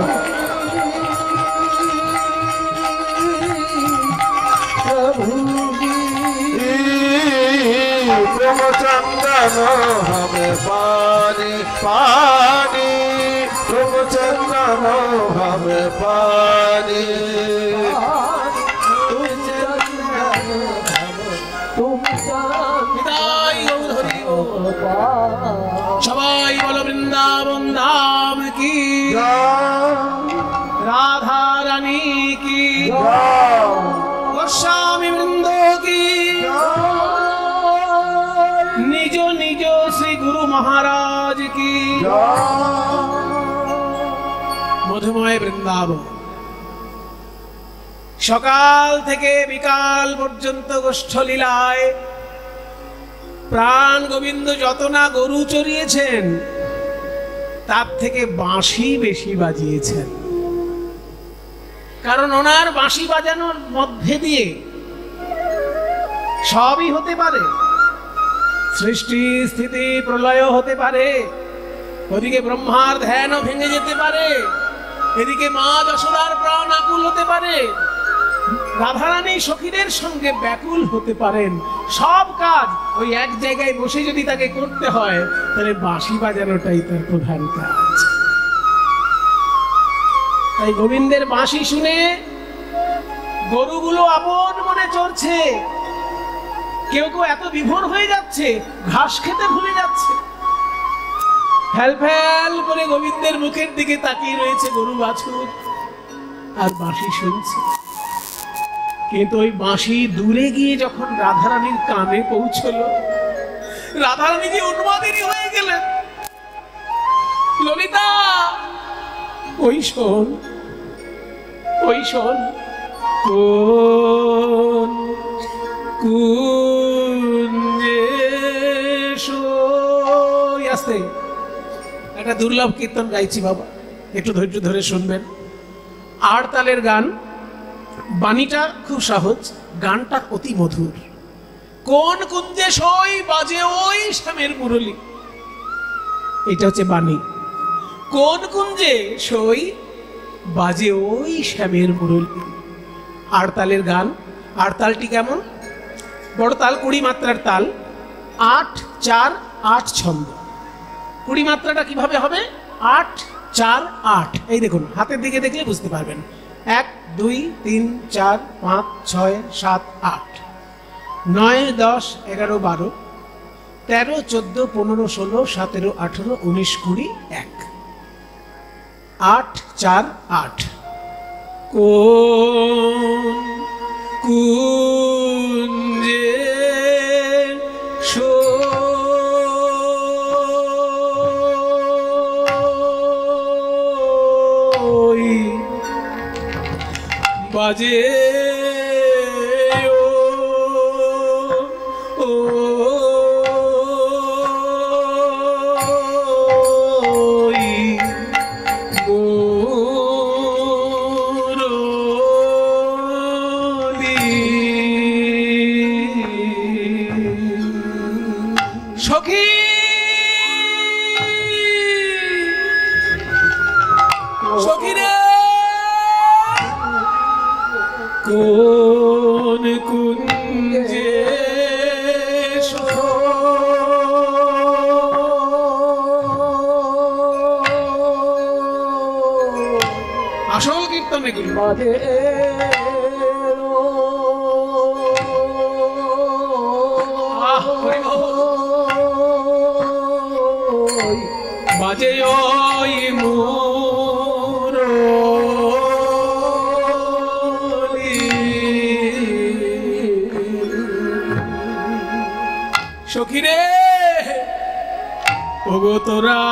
तुम चंदन हमें पानी पानी। तुम चंदन हमें पानी। সবাই বলো বৃন্দাবন ধাম কি, রাধা রানী কি, গোস্বামী বৃন্দ কি, নিজ নিজ শ্রী গুরু মহারাজ কি। মধুময় বৃন্দাবন, সকাল থেকে বিকাল পর্যন্ত গোষ্ঠলীলায় প্রাণ গোবিন্দ যত না গরু চড়িয়েছেন, তার থেকে বাঁশি বেশি বাজিয়েছেন। কারণ ওনার বাঁশি বাজানোর মধ্যে দিয়ে সবই হতে পারে, সৃষ্টি স্থিতি প্রলয় হতে পারে, ওদিকে ব্রহ্মার ধ্যানও ভেঙে যেতে পারে, এদিকে মা যশোদার প্রাণ আকুল হতে পারে, রাধারানী সখীদের সঙ্গে ব্যাকুল হতে পারেন। সব কাজ ওই এক জায়গায় বসে যদি তাকে করতে হয়, তাহলে বাঁশি বাজানোটাই তার প্রধান কাজ। তাই গোবিন্দের বাঁশি শুনে গরুগুলো আপন মনে চড়ছে, কেউ কেউ এত বিভোর হয়ে যাচ্ছে ঘাস খেতে ভুলে যাচ্ছে। ফ্যাল ফ্যাল করে গোবিন্দের মুখের দিকে তাকিয়ে রয়েছে গরু বাছুর, আর বাঁশি শুনছে। কিন্তু ওই বাঁশি দূরে গিয়ে যখন রাধারানীর কানে পৌঁছলো, রাধারানী যে উন্মাদিনী হয়ে গেলেন। ললিতা, ওই শোন, ওই শোন, কোন কুঞ্জে সই। আস্তে, একটা দুর্লভ কীর্তন গাইছি বাবা, একটু ধৈর্য ধরে শুনবেন। আড়তালের গান, বাণীটা খুব সহজ, গানটা অতি মধুর। কোন কুঞ্জে সই বাজে ওই শ্যামের মুরলী, এটা হচ্ছে বাণী। কোন কুঞ্জে সই বাজে ওই শ্যামের মুরলী। আড়তালের গান, আড়তালটি কেমন? বড় তাল, 20 মাত্রার তাল, 8 4 8 ছন্দ। 20 মাত্রাটা কিভাবে হবে? 8 4 8। এই দেখুন, হাতের দিকে দেখলে বুঝতে পারবেন। 1 2 3 4 5 6 7 8 9 10 11 12 13 14 15 16 17 18 19 20 1 8 4 8। কোন কুঞ্জে সই বাজে ও সখী, সখী রে, কোন কুঞ্জে আসল কীর্তন এগুলো। বাজে ওই মুরলী। সখী রে, ওগো তোরা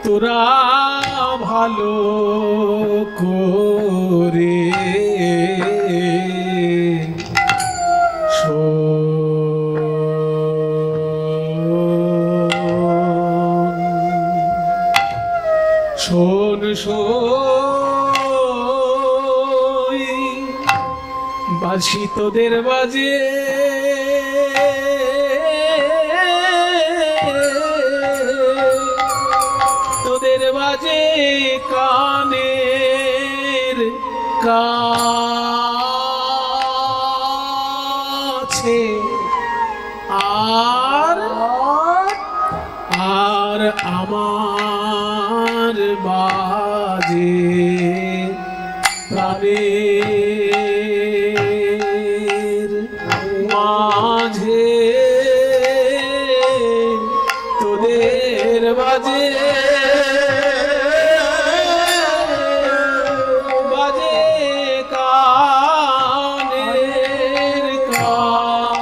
তোরা ভালো করে শোন সই বাঁশি তোদের বাজে, তোদের বাজে কানের কাছে, আর আর আমার বাজে প্রাণের মাঝে, তোদের বাজে বাজে কানের কাছে।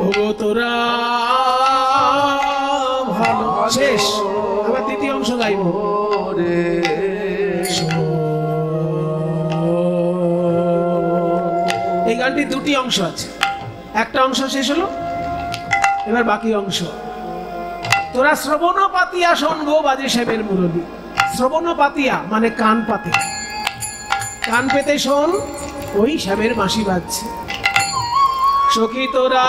ও তোরা ভালো। শেষ, আবার দ্বিতীয় অংশ গাইব। এই গানটি দুটি অংশ আছে, একটা অংশ শেষ হলো, এবার বাকি অংশ। তোরা শ্রবণ পাতিয়া শোনবো বাজে শ্যামের মুরলী। শ্রবণ পাতিয়া মানে কান পাতে, কান পেতে শোন, ওই শ্যামের বাঁশি বাজছে। সখী তোরা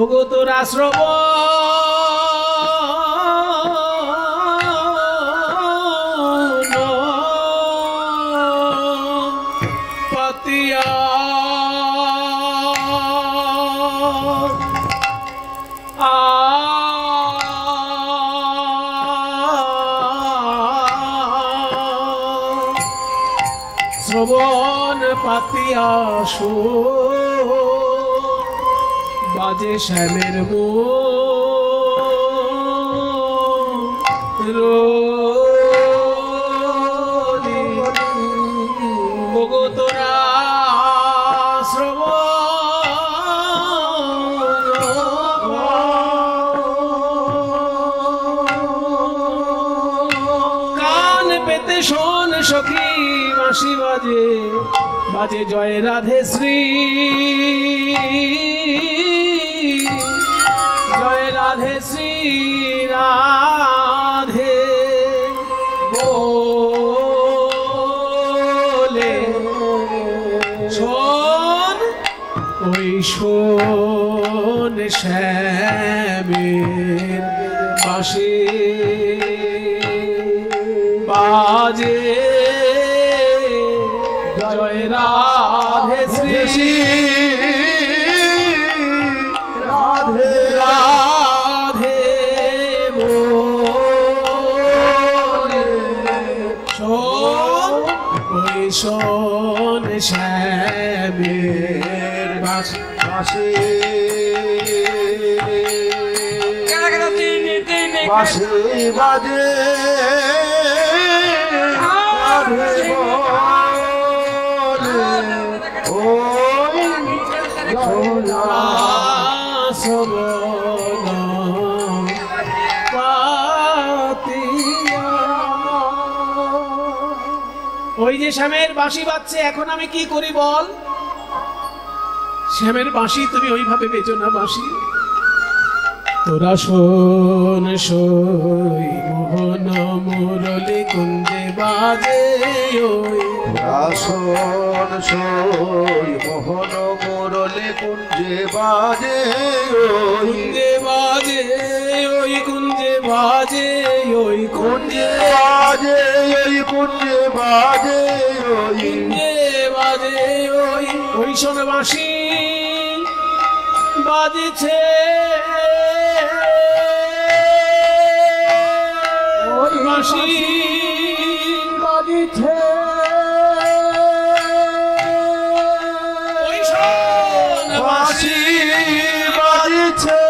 ওগো তোরা শ্রবণ পাতিয়া শ্রবণ পাতিয়া শো বাজে শ্যামের মোরলি ওগো তোরা কান পেতে শোন সখী বাঁশি বাজে বাজে জয় রাধে শ্রী জয় রাধে শ্রী রাধে বলে শোন ওই শোন শ্যামের বাঁশি বাজে জয় রাধে শ্রী রাধে রাধে বলে শোন ওই শোন শ্যামের বাঁশি বাঁশি বাজে রাধে বলে ওই ওই যে শ্যামের বাঁশি বাজছে, এখন আমি কি করি বল? শ্যামের বাঁশি তুমি ওইভাবে বেজো না বাঁশি। তোরা শোন সই মোহন মুরলি কুঞ্জে বাজে ওই শোন সই মোহন মুরলি কুঞ্জে বাজে কুঞ্জে বাজে ওই কুঞ্জে বাজে ওই কুঞ্জে বাজে ওই কুঞ্জে বাজে ওই কুঞ্জে বাজে ওই ওই শোন বাঁশি বাজছে ওই বাঁশি বাজিছে ওই শোন বাঁশি বাজছে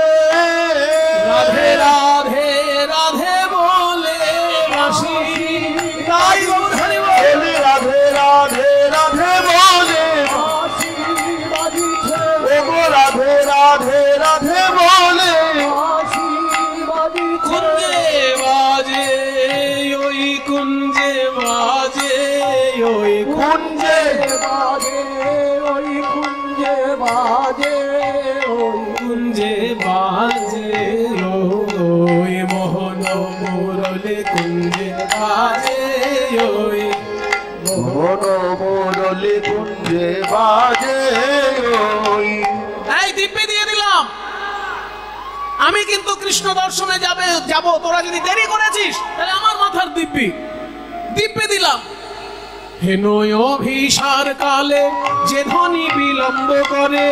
রাধে রাধে রাধে বলে বাঁশি তাই ধরে বলে রাধে রাধে রাধে বলে বাঁশি বাজিছে ওগো রাধে রাধে রাধে বলে বাঁশি বাজিছে কুঞ্জে বাজে ওই কুঞ্জে বাজে ওই কুঞ্জে বাজে ওই কুঞ্জে বাজে ওই কুঞ্জে বাজে ওই মোহন মুরলি কুঞ্জে বাজে ওই মোহন মুরলি কুঞ্জে বাজে ওই এই দিব্যি দিয়ে দিলাম, আমি কিন্তু কৃষ্ণ দর্শনে যাব। তোরা যদি দেরি করেছিস তাহলে আমার মাথার দিব্যি দিলাম। হেন অভিসার কালে যে ধনী বিলম্ব করে,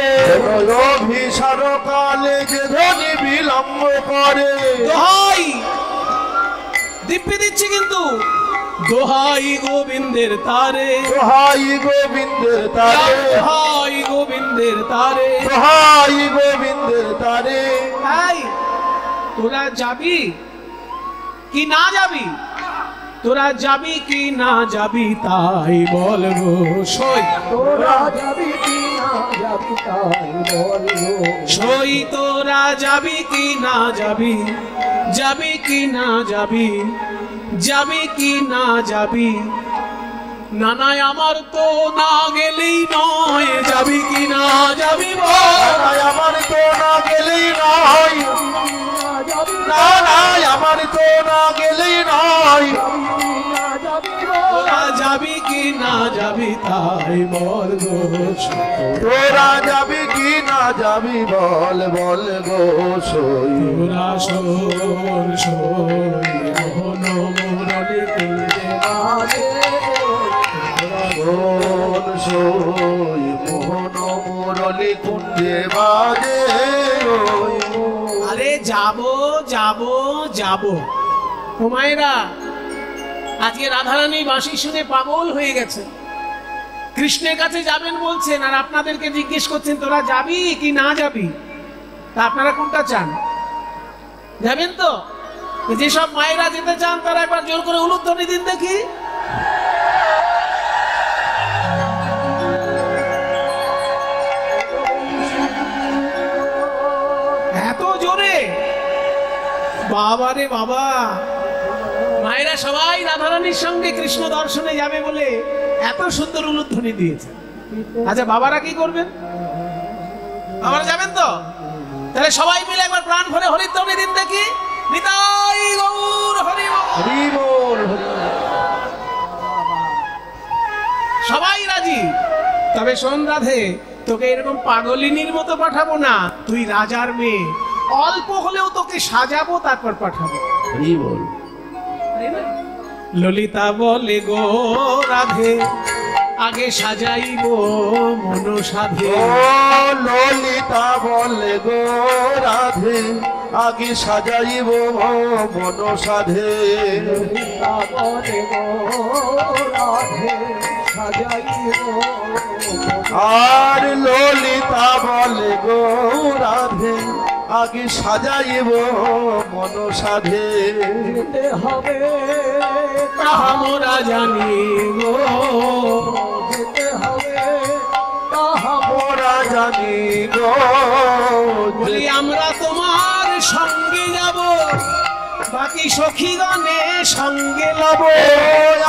অভিসার কালে যে ধনী বিলম্ব করে দোহাই দিব্যি দিচ্ছি কিন্তু, দোহাই গোবিন্দের তারে, দোহাই গোবিন্দের তারে, দোহাই গোবিন্দের তারে, দোহাই গোবিন্দের তারে। এই তোরা যাবি কি না যাবি? তোরা যাবি কি না যাবি তাই বলবো সই। তোরা যাবি কি না যাবি তাই বলবো সই তোরা যাবি কি না যাবি, যাবি কি না যাবি, যাবি কি না যাবি? নানায় আমার তো না গেলেই নয়, যাবি কি না যাবি বল? আমার তো না গেলেই নয়, যাবি না না আমার তো না গেলেই যাবি কি না যাবি তাই বল গো তোরা যাবি কি না যাবি বল বল গো সই তোরা শোন শোন মোহন মুরলি কুঞ্জে বাজে শোন সই মোহন মুরলি কুঞ্জে বাজে আরে যাব যাব যাব ও মায়েরা, আজকে রাধারানী বাঁশি শুনে পাগল হয়ে গেছে, কৃষ্ণের কাছে যাবেন বলছেন, আর আপনাদেরকে জিজ্ঞেস করছেন তোরা যাবি কি না যাবি। তা আপনারা কোনটা চান? যাবেন তো? যেসব মায়েরা যেতে চান তারা একবার জোর করে উলুধ্বনি দিন দেখি। এত জোরে? বাবা রে বাবা! মায়েরা সবাই রাধারানীর সঙ্গে কৃষ্ণ দর্শনে যাবে বলে এত সুন্দর উলুধ্বনি দিয়েছে। আচ্ছা বাবারা কি করবেন? বাবারা যাবেন তো? তাহলে সবাই মিলে একবার প্রাণ ভরে হরিধ্বনি দিন দেখি। নিতাই গৌর হরি হরি বল। সবাই রাজি। তবে শোন রাধে, তোকে এরকম পাগলিনীর মতো পাঠাবো না, তুই রাজার মেয়ে, অল্প হলেও তোকে সাজাবো তারপর পাঠাবো। হরি বল। ললিতা বলে গো রাধে, আগে সাজাইব মন সাধে। ও ললিতা বলে গো রাধে, আগে সাজাইব মন সাধে। ললিতা বলে গো রাধে, সাজাইব আর ললিতা বলে গো রাধে, আগে সাজাইব মন সাধে। যেতে হবে তাহা মোরা জানি গো, যেতে হবে তাহা মোরা জানি গো, বলি আমরা তোমার সঙ্গে যাব, বাকি সখীগণে সঙ্গে লব।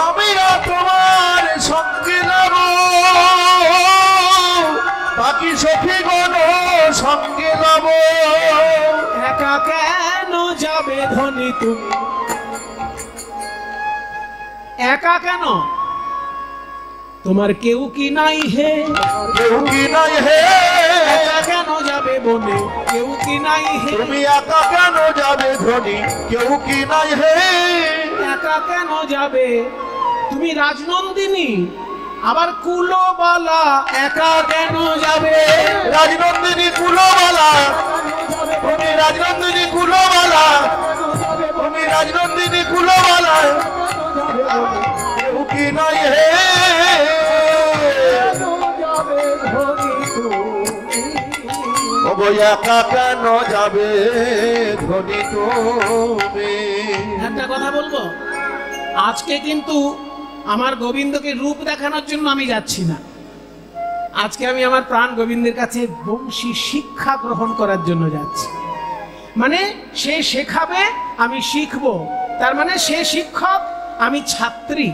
আমিরা তোমার সঙ্গে নেব, বাকি সখীগণ সঙ্গে নেব। একা কেন যাবে ধনী তুমি? একা কেন? তোমার কেউ কি নাই হে? কেউ কি নাই হে? একা কেন যাবে বনে? কেউ কি নাই হে? তুমি একা কেন যাবে ধনী? কেউ কি নাই হে? একা কেন যাবে? তুমি রাজনন্দিনী, আবার কুলবালা, একা কেন যাবে? রাজনন্দিনী কুলবালা, তুমি রাজনন্দিনী কুলবালা, তুমি রাজনন্দিনী কুলবালা, কেউ কি নাই হে? যাবে ধনী তুমি। ওগো একা কেন যাবে ধনী তুমি? একটা কথা বলবো, আজকে কিন্তু আমার গোবিন্দকে রূপ দেখানোর জন্য আমি যাচ্ছি না। আজকে আমি আমার প্রাণ গোবিন্দের কাছে বংশী শিক্ষা গ্রহণ করার জন্য যাচ্ছি। মানে সে শেখাবে, আমি শিখবো। তার মানে সে শিক্ষক, আমি ছাত্রী।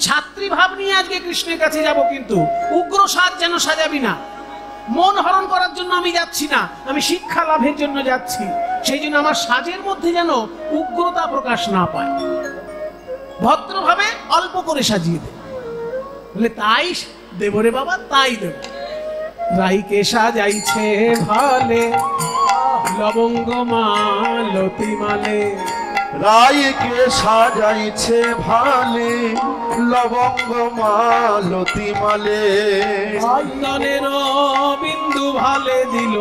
ছাত্রী ভাব নিয়ে আজকে কৃষ্ণের কাছে যাব, কিন্তু উগ্র সাজ যেন সাজাবি না। মন হরণ করার জন্য আমি যাচ্ছি না, আমি শিক্ষা লাভের জন্য যাচ্ছি। সেই জন্য আমার সাজের মধ্যে যেন উগ্রতা প্রকাশ না পায়, ভদ্রভাবে অল্প করে সাজিয়ে দে। বলে তাই দেব রে বাবা, তাই দেব। রাইকে সাজাইছে ভালে, লবঙ্গ মালতি মালে। রায়কে সাজাইছে ভালে, লবঙ্গ মালতি মালে। চন্দনের বিন্দু ভালে দিল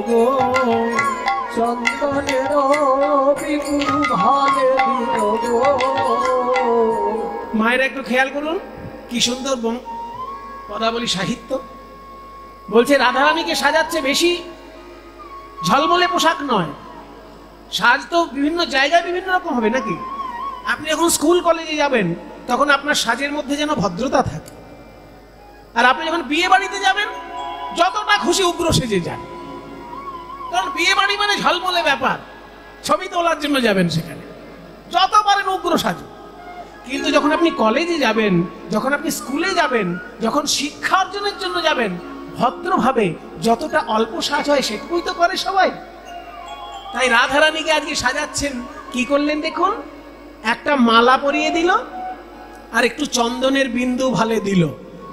গো, চন্দনের বিন্দু ভালে দিল গো। মায়েরা একটু খেয়াল করুন, কি সুন্দর পদাবলী সাহিত্য। বলছে রাধারানীকে সাজাচ্ছে বেশি ঝলমলে পোশাক নয়, সাজ তো বিভিন্ন জায়গায় বিভিন্ন রকম হবে নাকি। আপনি যখন স্কুল কলেজে যাবেন তখন আপনার সাজের মধ্যে যেন ভদ্রতা থাকে, আর আপনি যখন বিয়ে বাড়িতে যাবেন যতটা খুশি উগ্র সেজে যান, কারণ বিয়ে বাড়ি মানে ঝলমলে ব্যাপার, ছবি তোলার জন্য যাবেন সেখানে, যত পারেন উগ্র সাজ। কিন্তু যখন আপনি কলেজে যাবেন, যখন আপনি স্কুলে যাবেন, যখন শিক্ষা অর্জনের জন্য যাবেন, ভদ্রভাবে যতটা অল্প সাজ হয় সেটুকুই তো করে সবাই। তাই রাধারানীকে আজকে সাজাচ্ছেন, কি করলেন দেখুন, একটা মালা পরিয়ে দিল, আর একটু চন্দনের বিন্দু ভালে দিল,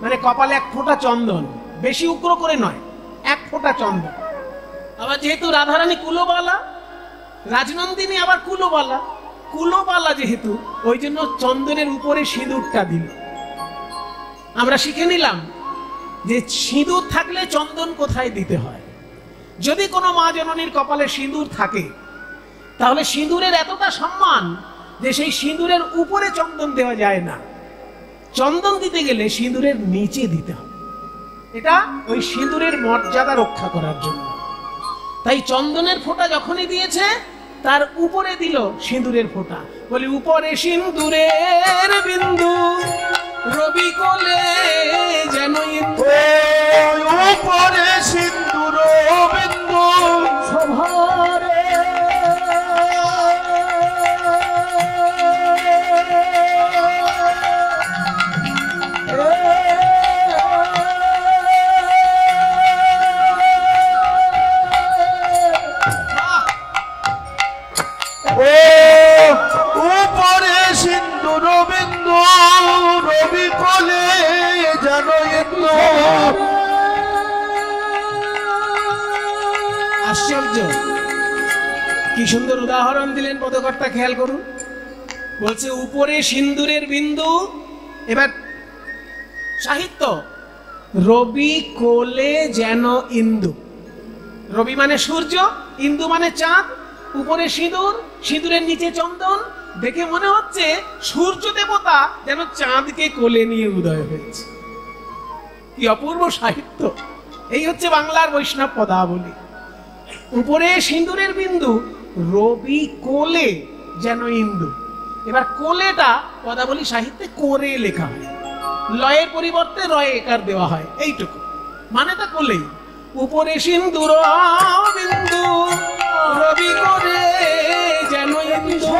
মানে কপালে এক ফোঁটা চন্দন, বেশি উগ্র করে নয়, এক ফোঁটা চন্দন। আবার যেহেতু রাধারানী কুলোবালা, রাজনন্দিনী আবার কুলোবালা, কুলোবালা যেহেতু, ওই জন্য চন্দনের উপরে সিঁদুরটা দিল। আমরা শিখে নিলাম যে সিঁদুর থাকলে চন্দন কোথায় দিতে হয়। যদি কোনো মা জননীর কপালে সিঁদুর থাকে, তাহলে সিঁদুরের এতটা সম্মান যে সেই সিঁদুরের উপরে চন্দন দেওয়া যায় না, চন্দন দিতে গেলে সিঁদুরের নিচে দিতে হবে। এটা ওই সিঁদুরের মর্যাদা রক্ষা করার জন্য। তাই চন্দনের ফোঁটা যখনই দিয়েছে, তার উপরে দিল সিঁদুরের ফোঁটা। বলি উপরে সিঁদুরের বিন্দু, রবি কোলে যেন ইন্দু। উপরে সিন্দুর বিন্দু সভারে উপরে সিন্দুর বিন্দু, রবি কোলে যেন ইন্দু। আশ্চর্য, কি সুন্দর উদাহরণ দিলেন পদকর্তা, খেয়াল করুন। বলছে উপরে সিন্দুরের বিন্দু, এবার সাহিত্য, রবি কোলে যেন ইন্দু। রবি মানে সূর্য, ইন্দু মানে চাঁদ, উপরে সিঁদুর, সিঁদুরের নিচে চন্দন। দেখে মনে হচ্ছে সূর্য দেবতা যেন চাঁদকে কোলে নিয়ে উদয় হয়েছে। কি অপূর্ব সাহিত্য! এই হচ্ছে বাংলার বৈষ্ণব পদাবলী। উপরে সিঁদুরের বিন্দু, রবি কোলে যেন ইন্দু। এবার কোলেটা পদাবলী সাহিত্যে করে লেখা হয়, লয়ের পরিবর্তে রয়ে একার দেওয়া হয়, এইটুকু মানেটা কোলেই। উপরে সিন্দুর বিন্দু, রবি কোলে যেন ইন্দু।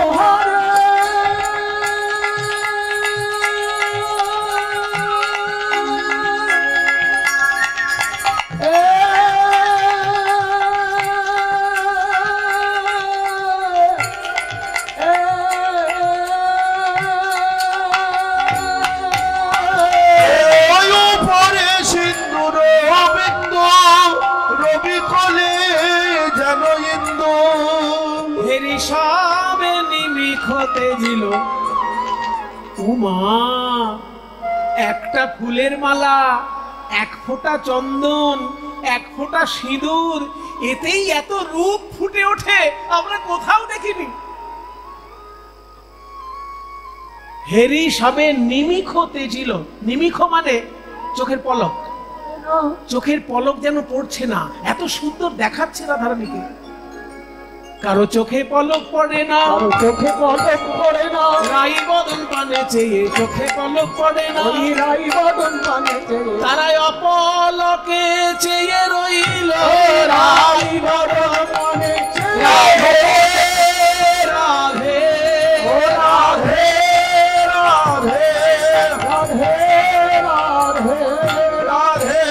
সবে নিমিখতে ছিল উমা, একটা ফুলের মালা, এক ফোঁটা চন্দন, এক ফোঁটা সিঁদুর, এতেই এত রূপ ফুটে ওঠে, আমরা কোথাও দেখিনি। হেরি সবে নিমিখ তেজিল, নিমিখ মানে চোখের পলক, চোখের পলক যেন পড়ছে না, এত সুন্দর দেখাচ্ছে রাধারানীকে। কারো চোখে পলক পড়ে না, কারো চোখে পলক পড়ে না, রাই বদন পানে চেয়ে চোখে পলক পড়ে না, ওই রাই বদন পানে চেয়ে তারাই অপলকে চেয়ে রইল রাই বদন পানে চেয়ে। রাধে রাধে ও রাধে রাধে রাধে রাধে রাধে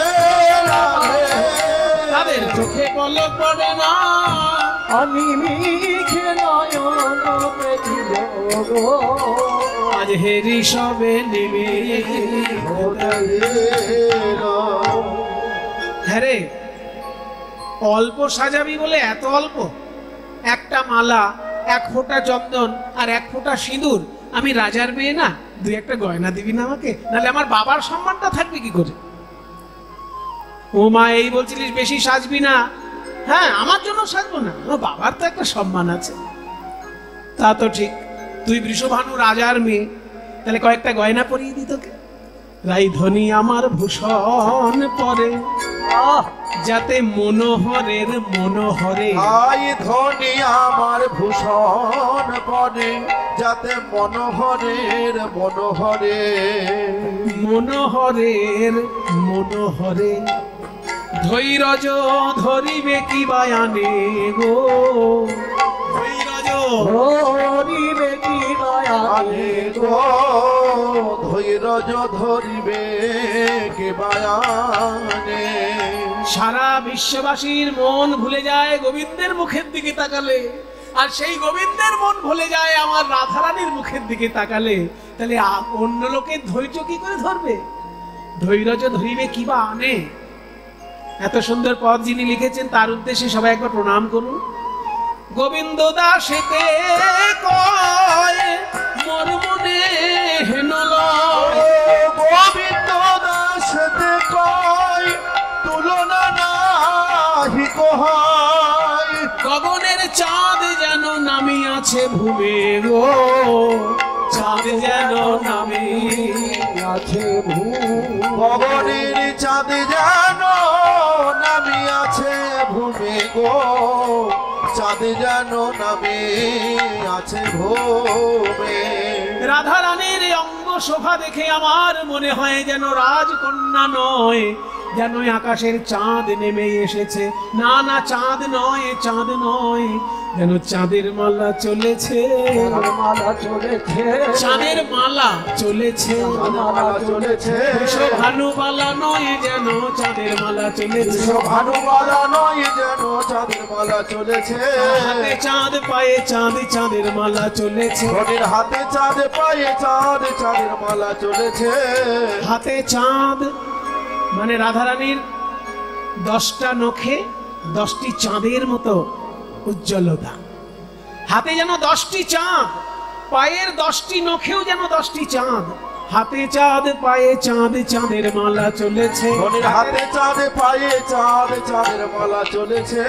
রাধে। তাদের চোখে পলক পড়ে না, আমি মিখে নয়ন পেছিল গো, আজ হেরি সবে নিবে। হ্যাঁ রে, অল্প সাজাবি বলে এত অল্প? একটা মালা, এক ফোঁটা চন্দন আর এক ফোঁটা সিঁদুর, আমি রাজার মেয়ে না, দুই একটা গয়না দিবি না আমাকে, নাহলে আমার বাবার সম্মানটা থাকবে কি করে? ও মা, এই বলছিলিস বেশি সাজবি না? হ্যাঁ, আমার জন্য সাজবো না, আমার বাবার তো একটা সম্মান আছে। তা তো ঠিক, তুই বৃষভানু রাজার মেয়ে, তাহলে কয়েকটা গয়না পরিয়ে দিত কে? রাই ধনী আমার ভূষণ পরে, যাতে মনোহরের মনোহরে। আই ধনী আমার ভূষণ পরে, যাতে মনোহরের মনোহরে। মনোহরের মনোহরে ধৈর্য ধরিবে কি বায়ানে গো, ধৈর্য ধরিবে কি আনে গো, ধৈর্য ধরিবে কে বায়ানে। সারা বিশ্ববাসীর মন ভুলে যায় গোবিন্দের মুখের দিকে তাকালে, আর সেই গোবিন্দের মন ভুলে যায় আমার রাধারানীর মুখের দিকে তাকালে, তাহলে অন্য লোকের ধৈর্য কি করে ধরবে? ধৈর্য ধরিবে কি বা আনে? এত সুন্দর পদ যিনি লিখেছেন তার উদ্দেশ্যে সবাই একবার প্রণাম করুন। গোবিন্দ দাসেতে কয় মোর মনে হেন লয়, গোবিন্দ দাসেতে কয় তুলনা নাহি কহাই, গগনের চাঁদ যেন নামি আছে ভূমে গো, চাঁদ যেন নামি আছে গগনের চাঁদ যেন নামি আছে ভূমে গো, চাঁদ যেন নামি আছে ভূমে। রাধা রানীর অঙ্গ শোভা দেখে আমার মনে হয় যেন রাজকন্যা নয়, যেন আকাশের চাঁদ নেমে এসেছে। না না, চাঁদ নয়, চাঁদ নয়, যেন চাঁদের মালা চলেছে, মালা চলেছে, চাঁদের মালা চলেছে, মালা চলেছে, ভানুবালা নয়, যেন চাঁদের মালা চলেছে, ভানুবালা নয়, যেন চাঁদের মালা চলেছে। হাতে চাঁদ পায়ে চাঁদ, চাঁদের মালা চলেছে, ধনির হাতে চাঁদ পায়ে চাঁদ, চাঁদের মালা চলেছে। হাতে চাঁদ মানে রাধারানীর 10টা নখে 10টি চাঁদের মতো উজ্জ্বলতা। হাতে যেন 10টি চাঁদ, পায়ের 10টি নখেও যেন 10টি চাঁদ। হাতে চাঁদ পায়ে চাঁদ, চাঁদের মালা চলেছে, ধনির হাতে চাঁদ পায়ে চাঁদ, চাঁদের মালা চলেছে।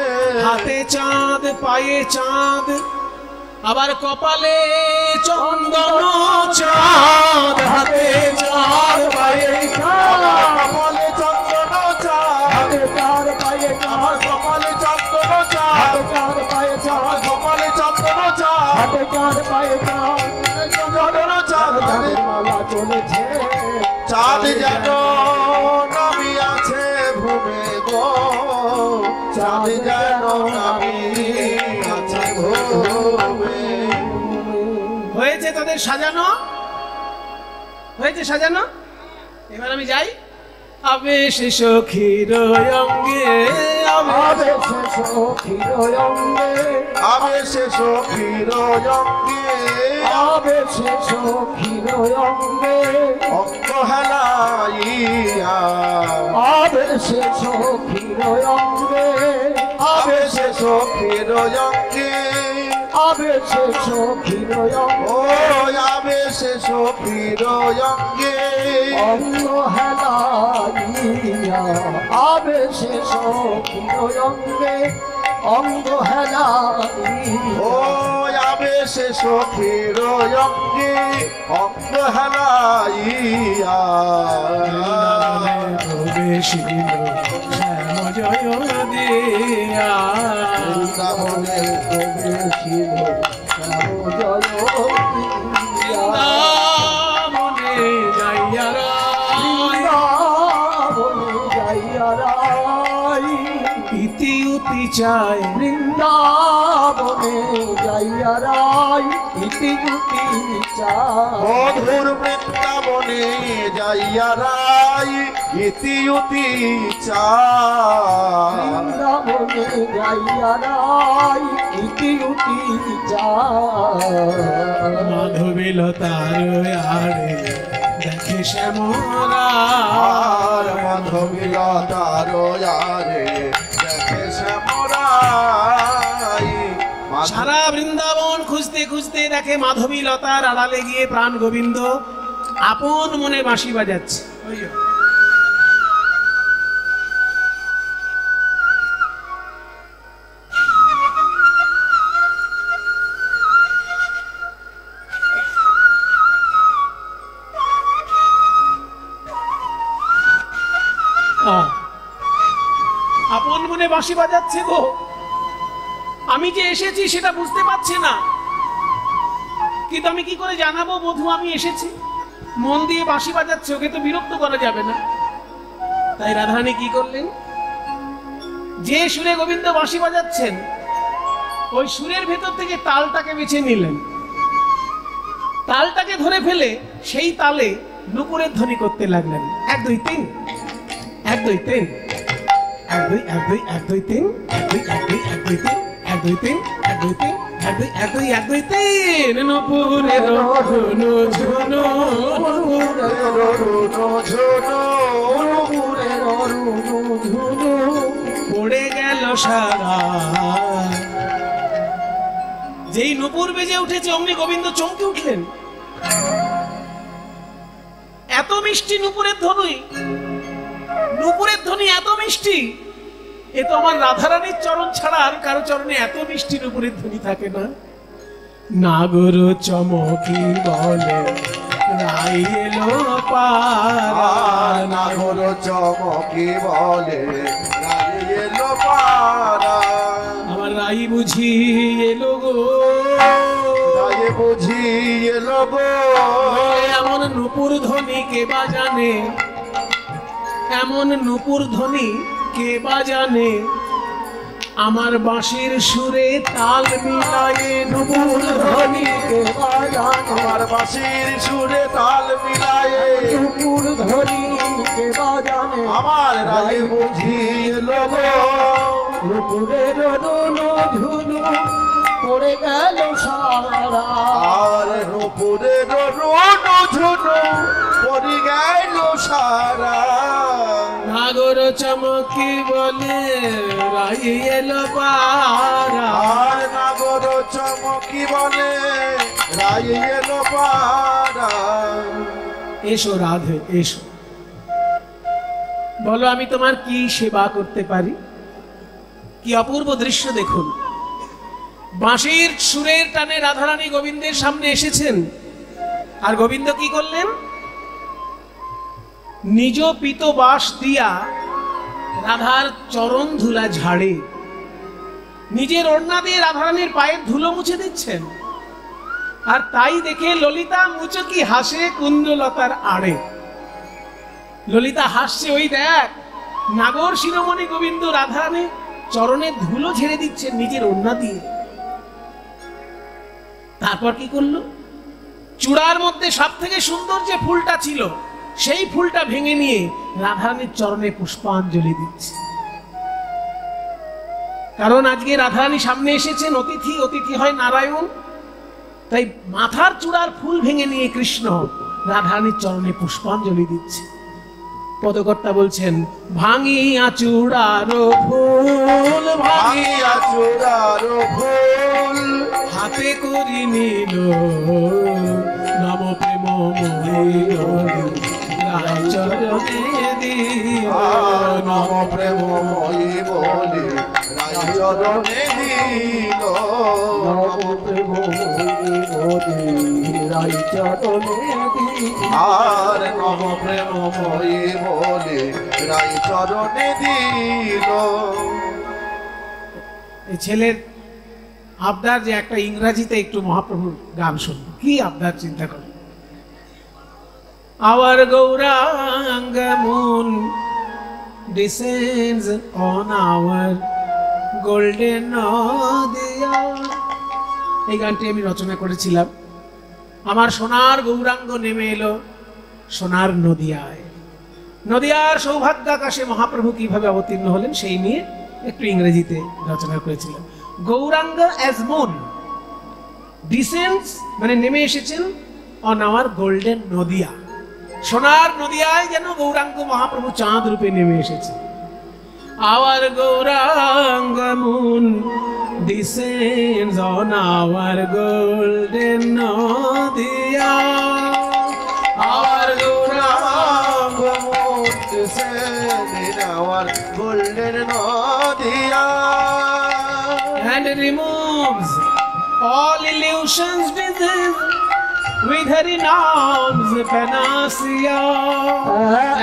হাতে চাঁদ পায়ে চাঁদ, আবার কপালে চন্দন চাঁদ, হাতে চাঁদ পায়ে চাঁদ, কপালে চন্দন চাঁদ, হাতে চাঁদ পায়ে আমার চাঁদ, কপালে চন্দন চাঁদ, হাতে চাঁদ পায়ে চাঁদ, কপালে চন্দন চাঁদ, হাতে চাঁদ পায়ে চাঁদ, চন্দন চাঁদ, চাঁদের মালা চলেছে, চাঁদ যেন নামি আছে ভূমে গো, চাঁদ যেন নামি আছে ভূমে। হয়েছে তাদের সাজানো, হয়েছে সাজানো। এবার আমি যাই। আবেশ সখীর অঙ্গে, আবেশে সখীর অঙ্গে, আবেশে সখীর অঙ্গে, আবেশে সখীর অঙ্গে, অঙ্গ হেলাইয়া, আবেশে সখীর অঙ্গে, আবেশে সখীর অঙ্গে, আবেশে সখীর অঙ্গে, ও আবেশে সখীর অঙ্গে, অঙ্গ হেলাইয়া, আবেশে সখীর অঙ্গে, অঙ্গ হেলাইয়া, ও আবেশে সখীর অঙ্গে, অঙ্গ হেলাইয়া, প্রবেশিল শ্যাম জয় দিয়া, বৃন্দাবনে প্রবেশিল শ্যাম জয় দিয়া, মনে যাইয়া বৃন্দাবনে যাইয়া রাই, ইতি উতি চায়, বৃন্দাবনে যাইয়া রাই, ইতি গুতি চাই, মধুর বৃন্দাবনে যাইয়া রাই, ইতি উতি চায়, বৃন্দাবনে যাইয়া রাই, ইতি গুতি চাই, মাধবীলতার আড়ে দেখে শ্যামরা, আর মাধবীলতার আরে দেখে শ্যামরাই, সারা বৃন্দাবন খুঁজতে খুঁজতে দেখে মাধবীলতার আড়ালে গিয়ে প্রাণ গোবিন্দ আপন মনে বাঁশি বাজাচ্ছে। ওই যে। আপন মনে বাঁশি বাজাচ্ছে গো, আমি যে এসেছি সেটা বুঝতে পারছে না, কিন্তু আমি কি করে জানাবো বধূ আমি এসেছি? মন দিয়ে বাঁশি বাজাচ্ছে, ওকে তো বিরক্ত করা যাবে না। তাই রাধারানী কি করলেন, যে সুরে গোবিন্দ বাঁশি বাজাচ্ছেন ওই সুরের ভেতর থেকে তালটাকে বেছে নিলেন, তালটাকে ধরে ফেলে সেই তালে নুপুরের ধ্বনি করতে লাগলেন। 1 2 3, 1 2 3, 1 2 1 2 1 2 3, 1 2 1 2 1 2 3, 1 2 3, 1 2 3, 1 এক দুই তিন নুপুরের ঝুনু ঝুনু পড়ে গেল সারা। যেই নুপুর বেজে উঠেছে অমনি গোবিন্দ চমকে উঠলেন। এত মিষ্টি নুপুরের ধ্বনি, নুপুরের ধ্বনি এত মিষ্টি, এ তো আমার রাধারানীর চরণ ছাড়া আর কারো চরণে এত মিষ্টি নুপুরের ধ্বনি থাকে না। নাগর চমকি বলে রাই এলো পারা, নাগর চমকি বলে রাই এলো পারা, আমার রাই বুঝি এলো গো, রাই বুঝি এলো গো। এমন নুপুর ধ্বনি কে বা জানে, এমন নুপুর ধ্বনি কে বা জানে, আমার বাঁশির সুরে তাল মিলায়ে নুপুর ধ্বনি কে বা জানে, আমার বাঁশির সুরে তাল মিলায়ে নুপুর ধ্বনি কে বা জানে, আমার রাই বুঝি এলো গো। নুপুরের ঝুনু ঝুনু পড়ে গেল সারা, আর নুপুরের রুনু ঝুনু পড়ে গেল সারা। নাগর চমকি বলে রাই এলো পারা, আর নাগর চমকি বলে রাই এলো পারা। এসো রাধে এসো, বলো আমি তোমার কি সেবা করতে পারি। কি অপূর্ব দৃশ্য দেখুন, বাঁশির সুরের টানে রাধারানী গোবিন্দের সামনে এসেছেন। আর গোবিন্দ কি করলেন, নিজ পিত বাঁশ দিয়া রাধার চরণ ধুলা ঝাড়ে, নিজের ওড়না দিয়ে রাধারানীর পায়ের ধুলো মুছে দিচ্ছেন। আর তাই দেখে ললিতা মুচকি হাসে কুঞ্জলতার আড়ে। ললিতা হাসছে, ওই দেখ নাগর শিরোমণি গোবিন্দ রাধারানী চরণের ধুলো ঝেড়ে দিচ্ছেন নিজের ওড়না দিয়ে। তারপর কি করলো, চূড়ার মধ্যে সব থেকে সুন্দর যে ফুলটা ছিল সেই ফুলটা ভেঙে নিয়ে রাধারানীর চরণে পুষ্পাঞ্জলি দিচ্ছে। কারণ আজকে রাধারানী সামনে এসেছেন অতিথি, অতিথি হয় নারায়ণ। তাই মাথার চূড়ার ফুল ভেঙে নিয়ে কৃষ্ণ রাধারানীর চরণে পুষ্পাঞ্জলি দিচ্ছে। পদকর্তা বলছেন, ভাঙিয়া চূড়ার ফুল, ভাঙিয়া চূড়ার ফুল হাতে করি নিল নম প্রেমময়ী রাই চরণে দিল। নম প্রেমময়ী বলে রাই চরণে দিল। নম প্রেমময়ী বলে রাই চরণে দিল। আর নম প্রেমময়ী বলে রাই চরণে দিল। এই ছেলের আবদার যে একটা ইংরাজিতে একটু মহাপ্রভুর গান শুনবো, কি আবদার চিন্তা করো। Our Gauranga moon descends on our golden Nadia. এই গানটি আমি রচনা করেছিলাম। আমার সোনার গৌরাঙ্গ নেমে এলো সোনার নদিয়ায়। নদিয়ার সৌভাগ্য আকাশে মহাপ্রভু কিভাবে অবতীর্ণ হলেন সেই নিয়ে একটু ইংরেজিতে রচনা করেছিলাম। গৌরাঙ্গ অ্যাজ মুন ডিসেন্ডস মানে নেমে এসেছেন অন আওয়ার গোল্ডেন নদিয়া। সোনার নদিয়ায় যেন গৌরাঙ্গ মহাপ্রভু চাঁদ রূপে নেমে এসেছে। Our Gauranga moon descends on our golden Nadia. Our Gauranga moon descends in our golden Nadia. and removes all illusions disease with her arms panacea.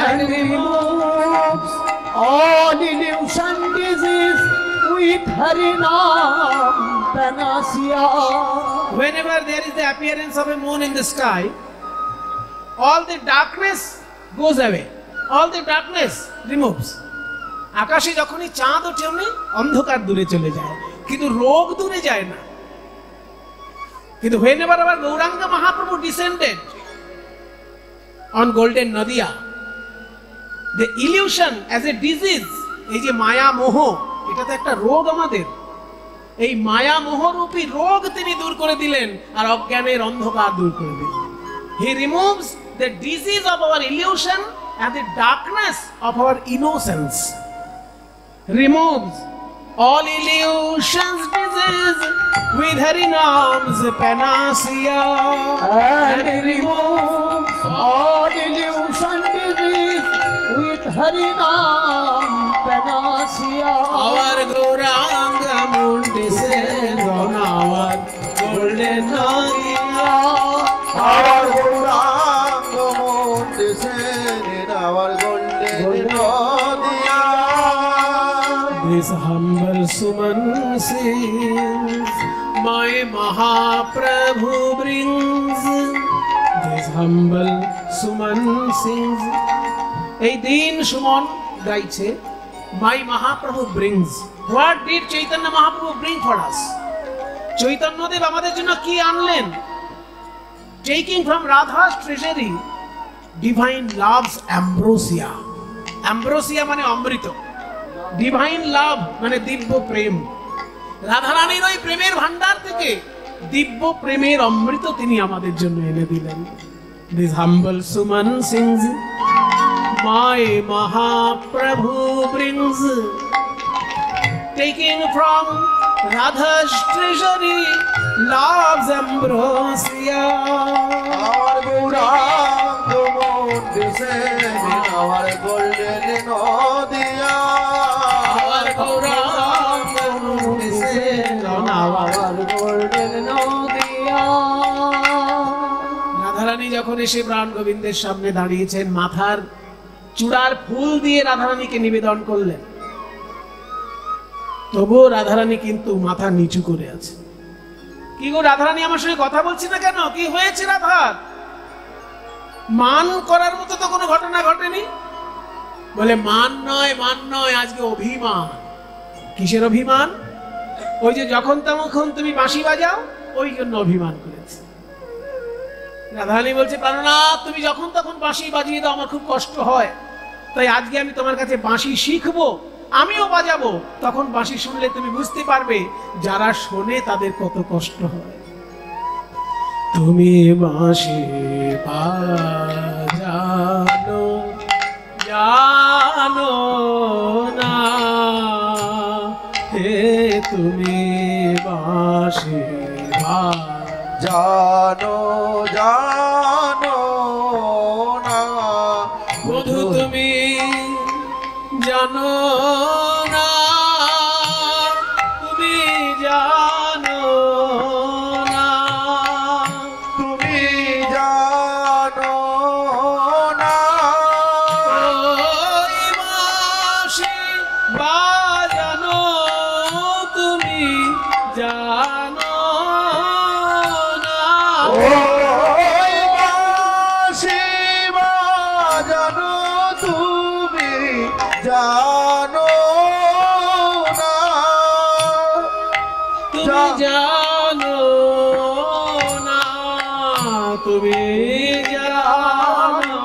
And removes all illusion disease with her name panacea. Whenever there is the appearance of a moon in the sky, all the darkness goes away, all the darkness removes. আকাশে যখনই চাঁদ ওঠে অমনি অন্ধকার দূরে চলে যায়, কিন্তু রোগ দূরে যায় না। কিন্তু whenever our Gauranga Mahaprabhu descended on golden Nadia, the illusion as a disease, এই যে মায়া মোহ, এটা তো একটা রোগ আমাদের, এই মায়া মোহরূপী রোগ তিনি দূর করে দিলেন আর অজ্ঞানের অন্ধকার দূর করে দিলেন। He removes the disease of our illusion and the darkness of our innocence. Removes all illusions, disease with Hari Nam's panacea. And removes all illusion disease with Hari Naam panacea. Our Gauranga moon descends on our golden Nadia. Our Gauranga moon descends in our golden Nadia. This humble Suman sings, my Mahaprabhu brings. This humble Suman sings. এই দিন সুমন গাইছে, my Mahaprabhu brings. What did Chaitanya Mahaprabhu bring for us? Chaitanyadev আমাদের জন্য কি আনলেন? Taking from Radha's treasury divine love's ambrosia. Ambrosia মানে অমৃত, divine লাভ মানে দিব্য প্রেম। রাধারানীর ওই প্রেমের ভান্ডার থেকে দিব্য প্রেমের অমৃত তিনি আমাদের জন্য এনে দিলেন। This humble Suman sings, my Mahaprabhu brings. Taking from Radha's treasury love's ambrosia. Our Gauranga moon descends in our golden Nadia. Our Gauranga moon descends on our golden Nadia. Radharani যখন এসে প্রাণ গোবিন্দের সামনে দাঁড়িয়েছেন, মাথার চূড়ার ফুল দিয়ে রাধারানীকে নিবেদন করলেন, তবুও রাধারানী কিন্তু মাথা নিচু করে আছে। কি গো রাধারানী আমার সঙ্গে কথা বলছি না কেন? কি হয়েছে রাধার? মান করার মতো তো কোনো ঘটনা ঘটেনি। বলে মান নয়, আজকে অভিমান। কিসের অভিমান? ওই যে যখন তখন তুমি বাঁশি বাজাও, ওই জন্য অভিমান করেছে। রাধারানী বলছে, প্রাণনাথ তুমি যখন তখন বাঁশি বাজিয়ে দাও, আমার খুব কষ্ট হয়, তাই আজকে আমি তোমার কাছে বাঁশি শিখবো, আমিও বাজাবো। তখন বাঁশি শুনলে তুমি বুঝতে পারবে যারা শোনে তাদের কত কষ্ট হয়। তুমি বাঁশি বাজানো জানো না, হে তুমি বাঁশি জানো জানো না, বধু তুমি জানো না, তুমি জানো না, তুমি জানো না, ওই বাঁশি বাজানো তুমি জানো না, ওই বাঁশি বাজানো তুমি জানো না, তুমি জানো না, তুমি জানো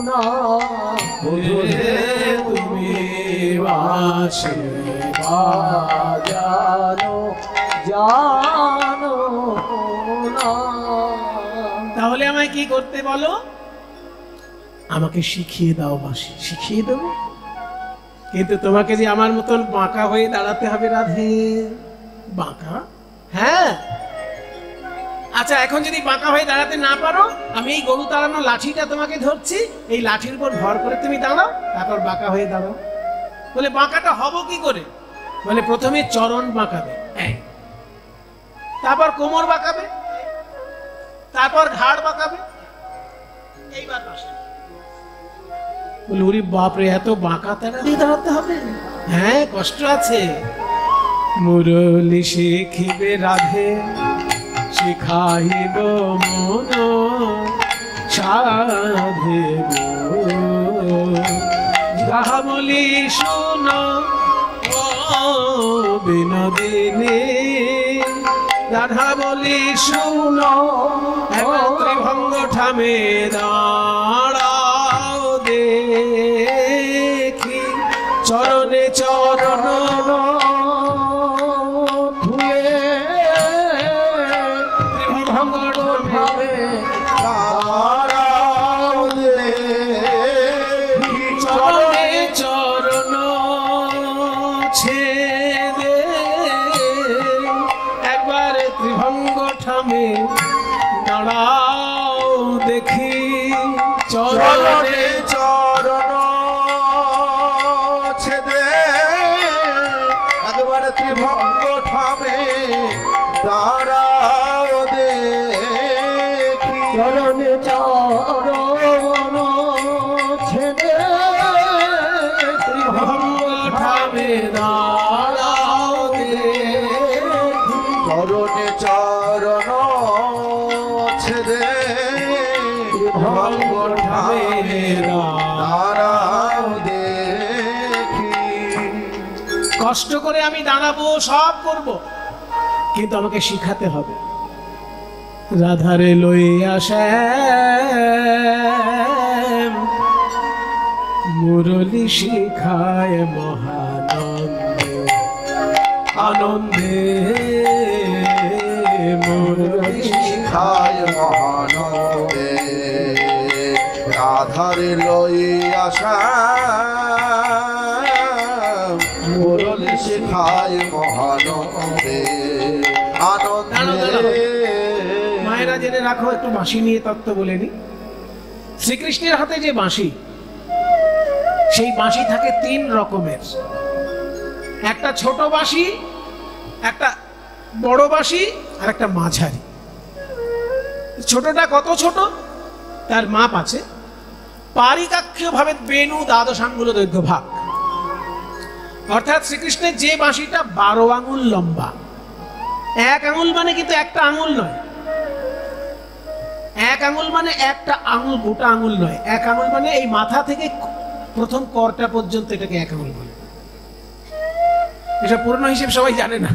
না, হে তুমি বাঁশি বাজানো জানো না। তাহলে আমায় কি করতে বলো? আমাকে শিখিয়ে দাও বাঁশি, শিখিয়ে দেবো। কিন্তু তোমাকে যে আমার মতন বাঁকা হয়ে দাঁড়াতে হবে রাধে। বাঁকা? হ্যাঁ। আচ্ছা, এখন যদি বাঁকা হয়ে দাঁড়াতে না পারো, আমি এই গরু তাড়ানো লাঠিটা তোমাকে ধরছি, এই লাঠির উপর ভর করে তুমি দাঁড়াও, তারপর বাঁকা হয়ে দাঁড়াও। বলে বাঁকাটা হবো কি করে? বলে প্রথমে চরণ বাঁকাবে, তারপর কোমর বাঁকাবে, তারপর ঘাড় বাঁকাবে, এইবার পাশে। বলে ওরে বাপরে, এত বাঁকা তারা দিয়ে দাঁড়াতে হবে? হ্যাঁ, কষ্ট আছে। মুরলি শিখিবে রাধে, শিখাইব মন সাধেব, যাহা বলি শোনো ও বিনোদিনী, রাধা বলি শুনো ত্রিভঙ্গ ঠামে দাঁড়াও দেখি, চরণে চরণ দাঁড়াও দেখি চরণে চরণ ছেড়ে ঠামে দাঁড়াও চরণে চরণ ছেড়ে ভঙ্গ ঠামে দাঁড়াও দেখি। কষ্ট করে আমি দাঁড়াবো, সব করব, কিন্তু আমাকে শিখাতে হবে। রাধারে লইয়া শ্যাম মুরলি শিখায় মহানন্দে আনন্দে মুরলি শিখায় মহানন্দে রাধারে লইয়া শ্যাম মুরলি শিখায় মহানন্দে আনন্দে। মায়েরা জেনে রাখো, একটু বাঁশি নিয়ে তত্ত্ব বলে নি। শ্রীকৃষ্ণের হাতে যে বাঁশি, সেই বাঁশি থাকে 3 রকমের। একটা ছোট বাঁশি, একটা বড় বাঁশি, আর একটা মাঝারি। ছোটটা কত ছোট তার মাপ আছে। পারিকাক্ষীয় ভাবে বেণু দ্বাদশাঙ্গুল দৈর্ঘ্য ভাগ, অর্থাৎ শ্রীকৃষ্ণের যে বাঁশিটা 12 আঙুল লম্বা। 1 আঙুল মানে কিন্তু একটা আঙুল নয়, 1 আঙুল মানে একটা আঙুল, গোটা আঙুল নয়। 1 আঙুল মানে এই মাথা থেকে প্রথম করটা পর্যন্ত, এটাকে 1 আঙুল বলে। এটা পুরনো হিসেব সবাই জানে না।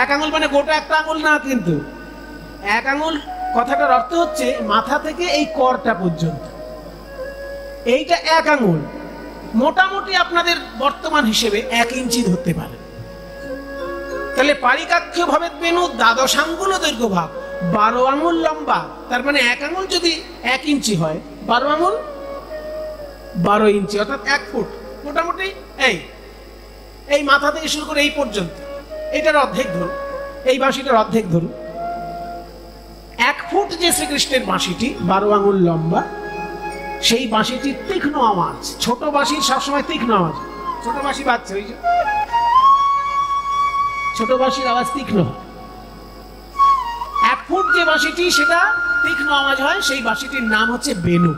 1 আঙুল মানে গোটা একটা আঙুল না, কিন্তু 1 আঙুল কথাটার অর্থ হচ্ছে মাথা থেকে এই করটা পর্যন্ত। এইটা 1 আঙুল, মোটামুটি আপনাদের বর্তমান হিসেবে 1 ইঞ্চি ধরতে পারে। তাহলে পারিকাক্ষীয় ভাবে বেণু দ্বাদশাঙ্গুল দৈর্ঘ্য ভাগ 12 আঙুল লম্বা। তার মানে 1 আঙুল যদি 1 ইঞ্চি হয়, 12 আঙুল 12 ইঞ্চি, অর্থাৎ 1 ফুট। মোটামুটি এই মাথা থেকে শুরু করে এই পর্যন্ত, এটার অর্ধেক ধরুন, এই বাঁশিটার অর্ধেক ধরুন। 1 ফুট যে শ্রীকৃষ্ণের বাঁশিটি 12 আঙুল লম্বা, সেই বাঁশিটির তীক্ষ্ণ আওয়াজ। ছোট বাঁশির সবসময় তীক্ষ্ণ আওয়াজ। ছোট বাঁশি বাজছে, ওই যে ছোট বাঁশির আওয়াজ তীক্ষ্ণ হয়। 1 ফুট যে বাঁশিটি, সেটা তীক্ষ্ণ আওয়াজ হয়, সেই বাঁশিটির নাম হচ্ছে বেণু।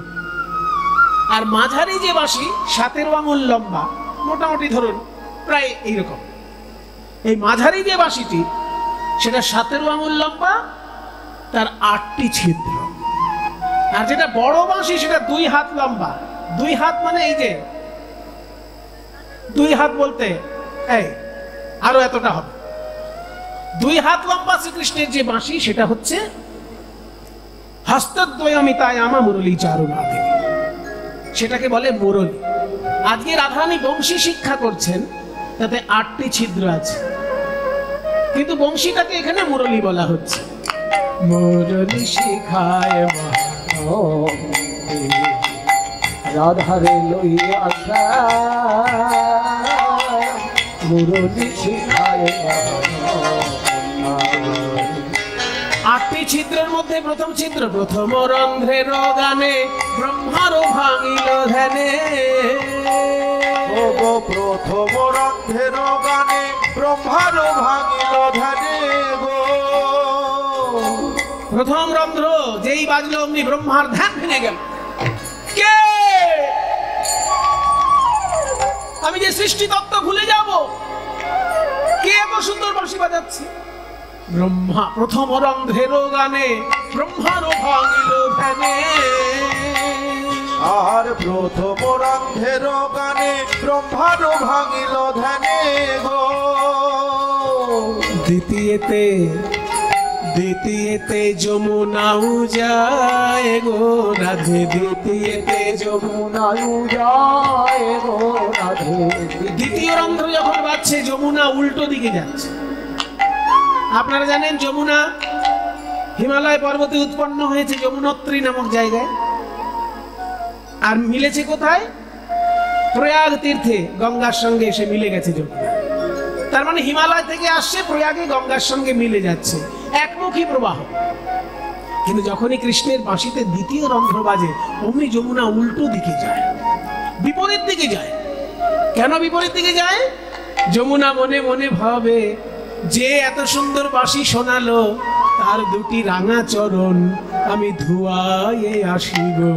আর মাঝারি যে বাঁশি 17 আঙুল লম্বা, মোটামুটি ধরুন প্রায় এইরকম, এই মাঝারি যে বাঁশিটি সেটা 17 আঙুল লম্বা, তার 8টি ছিদ্র। আর যেটা বড় বাঁশি সেটা 2 হাত লম্বা। 2 হাত মানে এই যে 2 হাত বলতে এই আরো এতটা হবে। 2 হাত লম্বা শ্রীকৃষ্ণের যে বাঁশি, সেটা হচ্ছে হস্তদ্বয়মিতায়ামা মুরলী চারুনাথে, সেটাকে বলে মুরলী। আজকে রাধারানী বংশী শিক্ষা করছেন, তাতে 8টি ছিদ্র আছে, কিন্তু বংশীটাকে এখানে মুরলী বলা হচ্ছে। মুরলী শিখায় রাধারে লইয়া শ্যাম মুরলী শিখায় 8টি ছিদ্রের মধ্যে প্রথম ছিদ্র, প্রথম রন্ধ্রের গানে ব্রহ্মার ভাঙিল ধ্যানে। ও গো প্রথম রন্ধ্রের গানে ব্রহ্মার ভাঙিল ধ্যানে গো। প্রথম রন্ধ্র যেই বাজলো অমনি ব্রহ্মার ধ্যান ভেঙে গেল। কে? আমি যে সৃষ্টি তত্ত্ব ভুলে যাব? কে এত সুন্দর বাঁশি বাজাচ্ছে? ব্রহ্মা। প্রথম রন্ধ্রের গানে ব্রহ্মার ভাঙিল ধ্যানে। আর প্রথম রন্ধ্রের গানে ব্রহ্মার ভাঙিল ধ্যানে গো। দ্বিতীয়তে যমুনাও যায় গো রাধে। দ্বিতীয়তে যমুনায় যায় গো রাধে। দ্বিতীয় রন্ধ্র যখন বাজছে, যমুনা উল্টো দিকে যাচ্ছে। আপনারা জানেন যমুনা হিমালয় পর্বতে উৎপন্ন হয়েছে, যমুনোত্রী নামক জায়গায়। আর মিলেছে কোথায়? প্রয়াগ তীর্থে, গঙ্গার সঙ্গে এসে মিলে গেছে যমুনা। তার মানে হিমালয় থেকে আসছে, প্রয়াগে গঙ্গার সঙ্গে মিলে যাচ্ছে, একমুখী প্রবাহ। কিন্তু যখনই কৃষ্ণের বাঁশিতে দ্বিতীয় রন্ধ্র বাজে, অমনি যমুনা উল্টো দিকে যায়, বিপরীত দিকে যায়। কেন বিপরীত দিকে যায়? যমুনা মনে মনে ভাবে যে এত সুন্দর বাঁশি শোনালো তার দুটি রাঙা চরণ আমি ধুয়ায়ে আসি গো,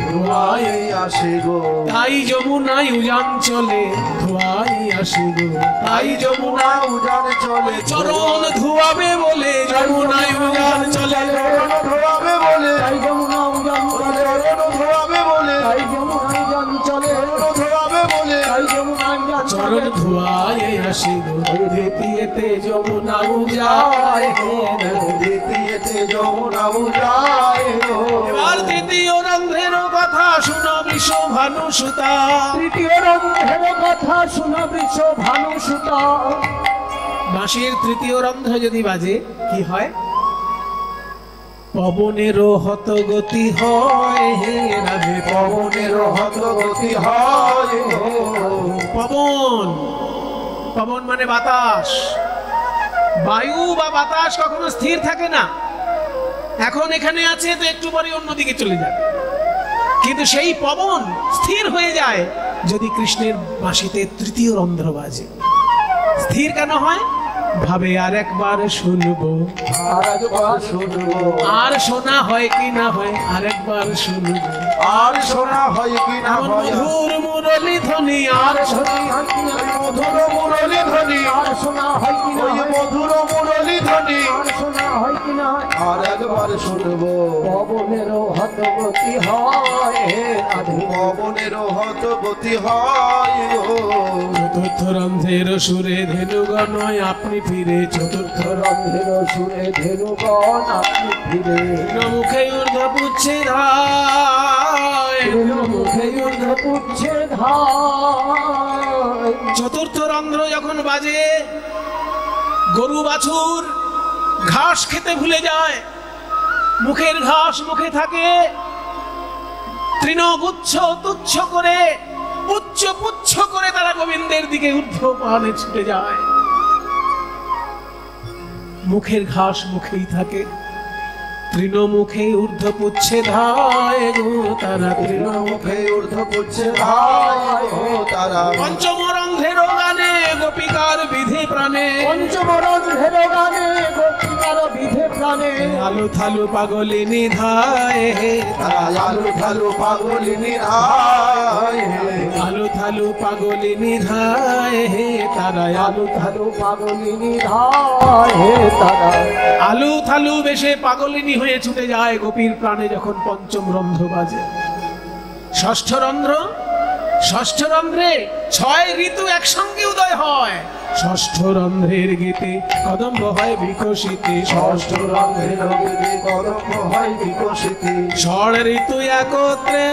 ধোয়ায় আসে গো, তাই যমুনায় উজান চলে ধুয়ায়ে আসি গো, তাই যমুনা উজান চলে চরণ ধুয়াবে বলে যমুনায় উজান চলে, চরণ ধোয়াবে বলে, তাই যমুনা উজান চলে, চরণ ধোয়াবে বলে, তাই যমুনা উজান চলে, চরণ ধোয়াবে বলে, তাই যমুনা উজান চরণ চলে। ধুয়ায়ে আসি গো, দ্বিতীয়তে যমুনা উজায় হে নদী। দ্বিতীয়তে যমুনা উজায় গো। এবার তৃতীয় রন্ধ্রের কথা শুনো বৃষভানু সুতা, তৃতীয় রন্ধ্রের কথা শুনো বৃষ ভানু সুতা, বাঁশির তৃতীয় রন্ধ্র যদি বাজে কি হয়? পবনেরও হত গতি হয় হে রাধে, পবনের হতগতি হয় গো। পবন, পবন মানে বাতাস। বায়ু বা বাতাস কখনো স্থির থাকে না। এখন এখানে আছে তো একটু পরে অন্যদিকে চলে যাবে, কিন্তু সেই পবন স্থির হয়ে যায় যদি কৃষ্ণের বাঁশিতে তৃতীয় রন্ধ্র বাজে। স্থির কেন হয়? ভাবে আর একবার শুনবো, আর একবার শুনবো, আর শোনা হয় কি না হয় আর একবার শুনবো, আর শোনা হয় কি না এমন হয়, মধুর মুরলী ধ্বনি আর শোনা হয় কি না, ওই মধুর মুরলী ধ্বনি, আর শোনা হয় কি না, ওই মধুর মুরলী ধ্বনি, আর শোনা হয় কি না, আর একবার শুনবো। পবনেরও হতগতি হয় হে রাধে, পবনের হতগতি হয় গো। চতুর্থ রন্ধ্রের সুরে ধেনুগণ আপনি ফিরে, চতুর্থ রন্ধ্রের সুরে ধেনুগণ আপনি ফিরে, মুখে ঊর্ধ্ব পুচ্ছে ধায়, মুখে ঊর্ধ্ব পুচ্ছে ধায়। চতুর্থ রন্ধ্র যখন বাজে গরু বাছুর ঘাস খেতে ভুলে যায়, মুখের ঘাস মুখে থাকে, তৃণগুচ্ছ তুচ্ছ করে উচ্চ পুচ্ছ করে তারা গোবিন্দের দিকে ঊর্ধ্ব পানে ছুটে যায়। মুখের ঘাস মুখেই থাকে, তৃণমুখে ঊর্ধ্ব পুচ্ছে ধায় গো তারা, তৃণমুখে ঊর্ধ্ব পুচ্ছে ধায় গো তারা। পঞ্চম রন্ধ্রের গানে গোপিকার বিধি প্রাণে, পঞ্চম রন্ধ্রের গানে গোপিকার বিধে প্রাণে, আলু থালু পাগলিনী ধায় হে তারা আলু ঢালু পাগলিনী ধায়, আলু থালু পাগলিনী ধায় হে তারা, আলু থালু পাগলিনী ধায় হে তারা। আলু থালু বেশে পাগলিনী হয়ে ছুটে যায় গোপীর প্রাণে যখন পঞ্চম রন্ধ্র বাজে। ষষ্ঠ রন্ধ্র, ষষ্ঠ রন্ধ্রে 6 ঋতু একসঙ্গে উদয় হয়। ষষ্ঠ রন্ধ্রের গীতে কদম্ব হয় বিকশিতে, ষষ্ঠ রন্ধ্রের রঙ্গে কদম্ব হয় বিকশিতে, ষড় ঋতু একত্রে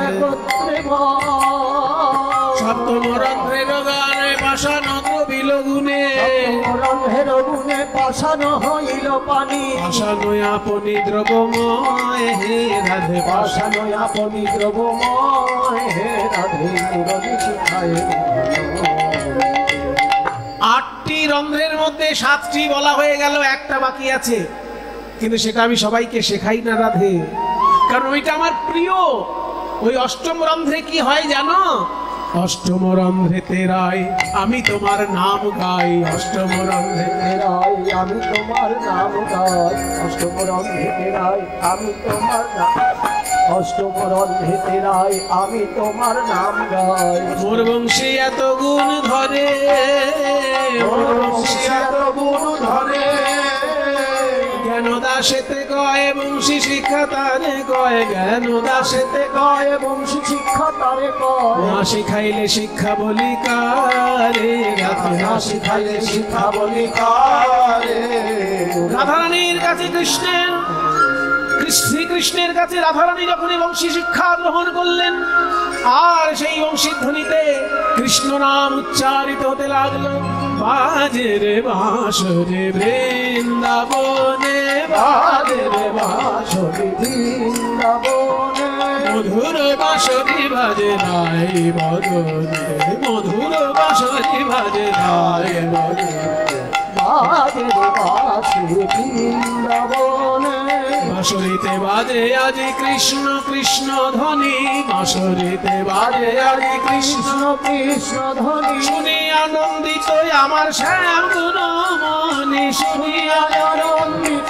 একত্রে বয়। সপ্তম রন্ধ্রের গানে পাষাণ বিলগুনে, রন্ধ্রের গুণে পাশানো হইল পানি, পাষাণ আপনি দ্রবময় হে রাধে, পাশানো আপনি দ্রবময় হে রাধে, মুরলী শিখায়। 8টি রন্ধ্রের মধ্যে 7টি বলা হয়ে গেল, একটা বাকি আছে, কিন্তু সেটা আমি সবাইকে শেখাই না রাধে, কারণ ওইটা আমার প্রিয়। ওই অষ্টম রন্ধ্রে কি হয় জানো? অষ্টম রন্ধ্রে তেরাই আমি তোমার নাম গাই, অষ্টম রন্ধ্রে তেরাই আমি তোমার নাম গাই, অষ্টম রন্ধ্রে তেরাই আমি তোমার নাম, অষ্টম রন্ধ্রে তেরাই আমি তোমার নাম গাই। মোর বংশী এত গুণ ধরে, মোর বংশী এত গুণ ধরে, জ্ঞান দাসেতে কয় বংশী শিক্ষা তারে কয়, জ্ঞান দাসেতে কয় বংশী শিক্ষা তারে কয়, না শিখাইলে শিক্ষা বলি কারে, না শিখাইলে শিক্ষা বলি কারে। রাধারানীর কাছে কৃষ্ণের, শ্রীকৃষ্ণের কাছে রাধারানী যখনই বংশী শিক্ষা গ্রহণ করলেন, আর সেই বংশীর ধ্বনিতে কৃষ্ণ নাম উচ্চারিত হতে লাগলো। বাজে রে বাঁশরে বৃন্দাবনে, বাজে রে বাঁশরে বৃন্দাবনে, মধুর বাঁশরি বাজে নাই বদনে, মধুর বাঁশরি বাজে নাই বদনে, বাজে রে বাঁশরি বৃন্দাবনে, বাঁশরিতে বাজে আজি কৃষ্ণ কৃষ্ণ ধ্বনি, বাঁশরিতে বাজে আজি কৃষ্ণ কৃষ্ণ ধ্বনি শুনি আনন্দিত আমার শ্যাম গুণমণি, শুনি আনন্দিত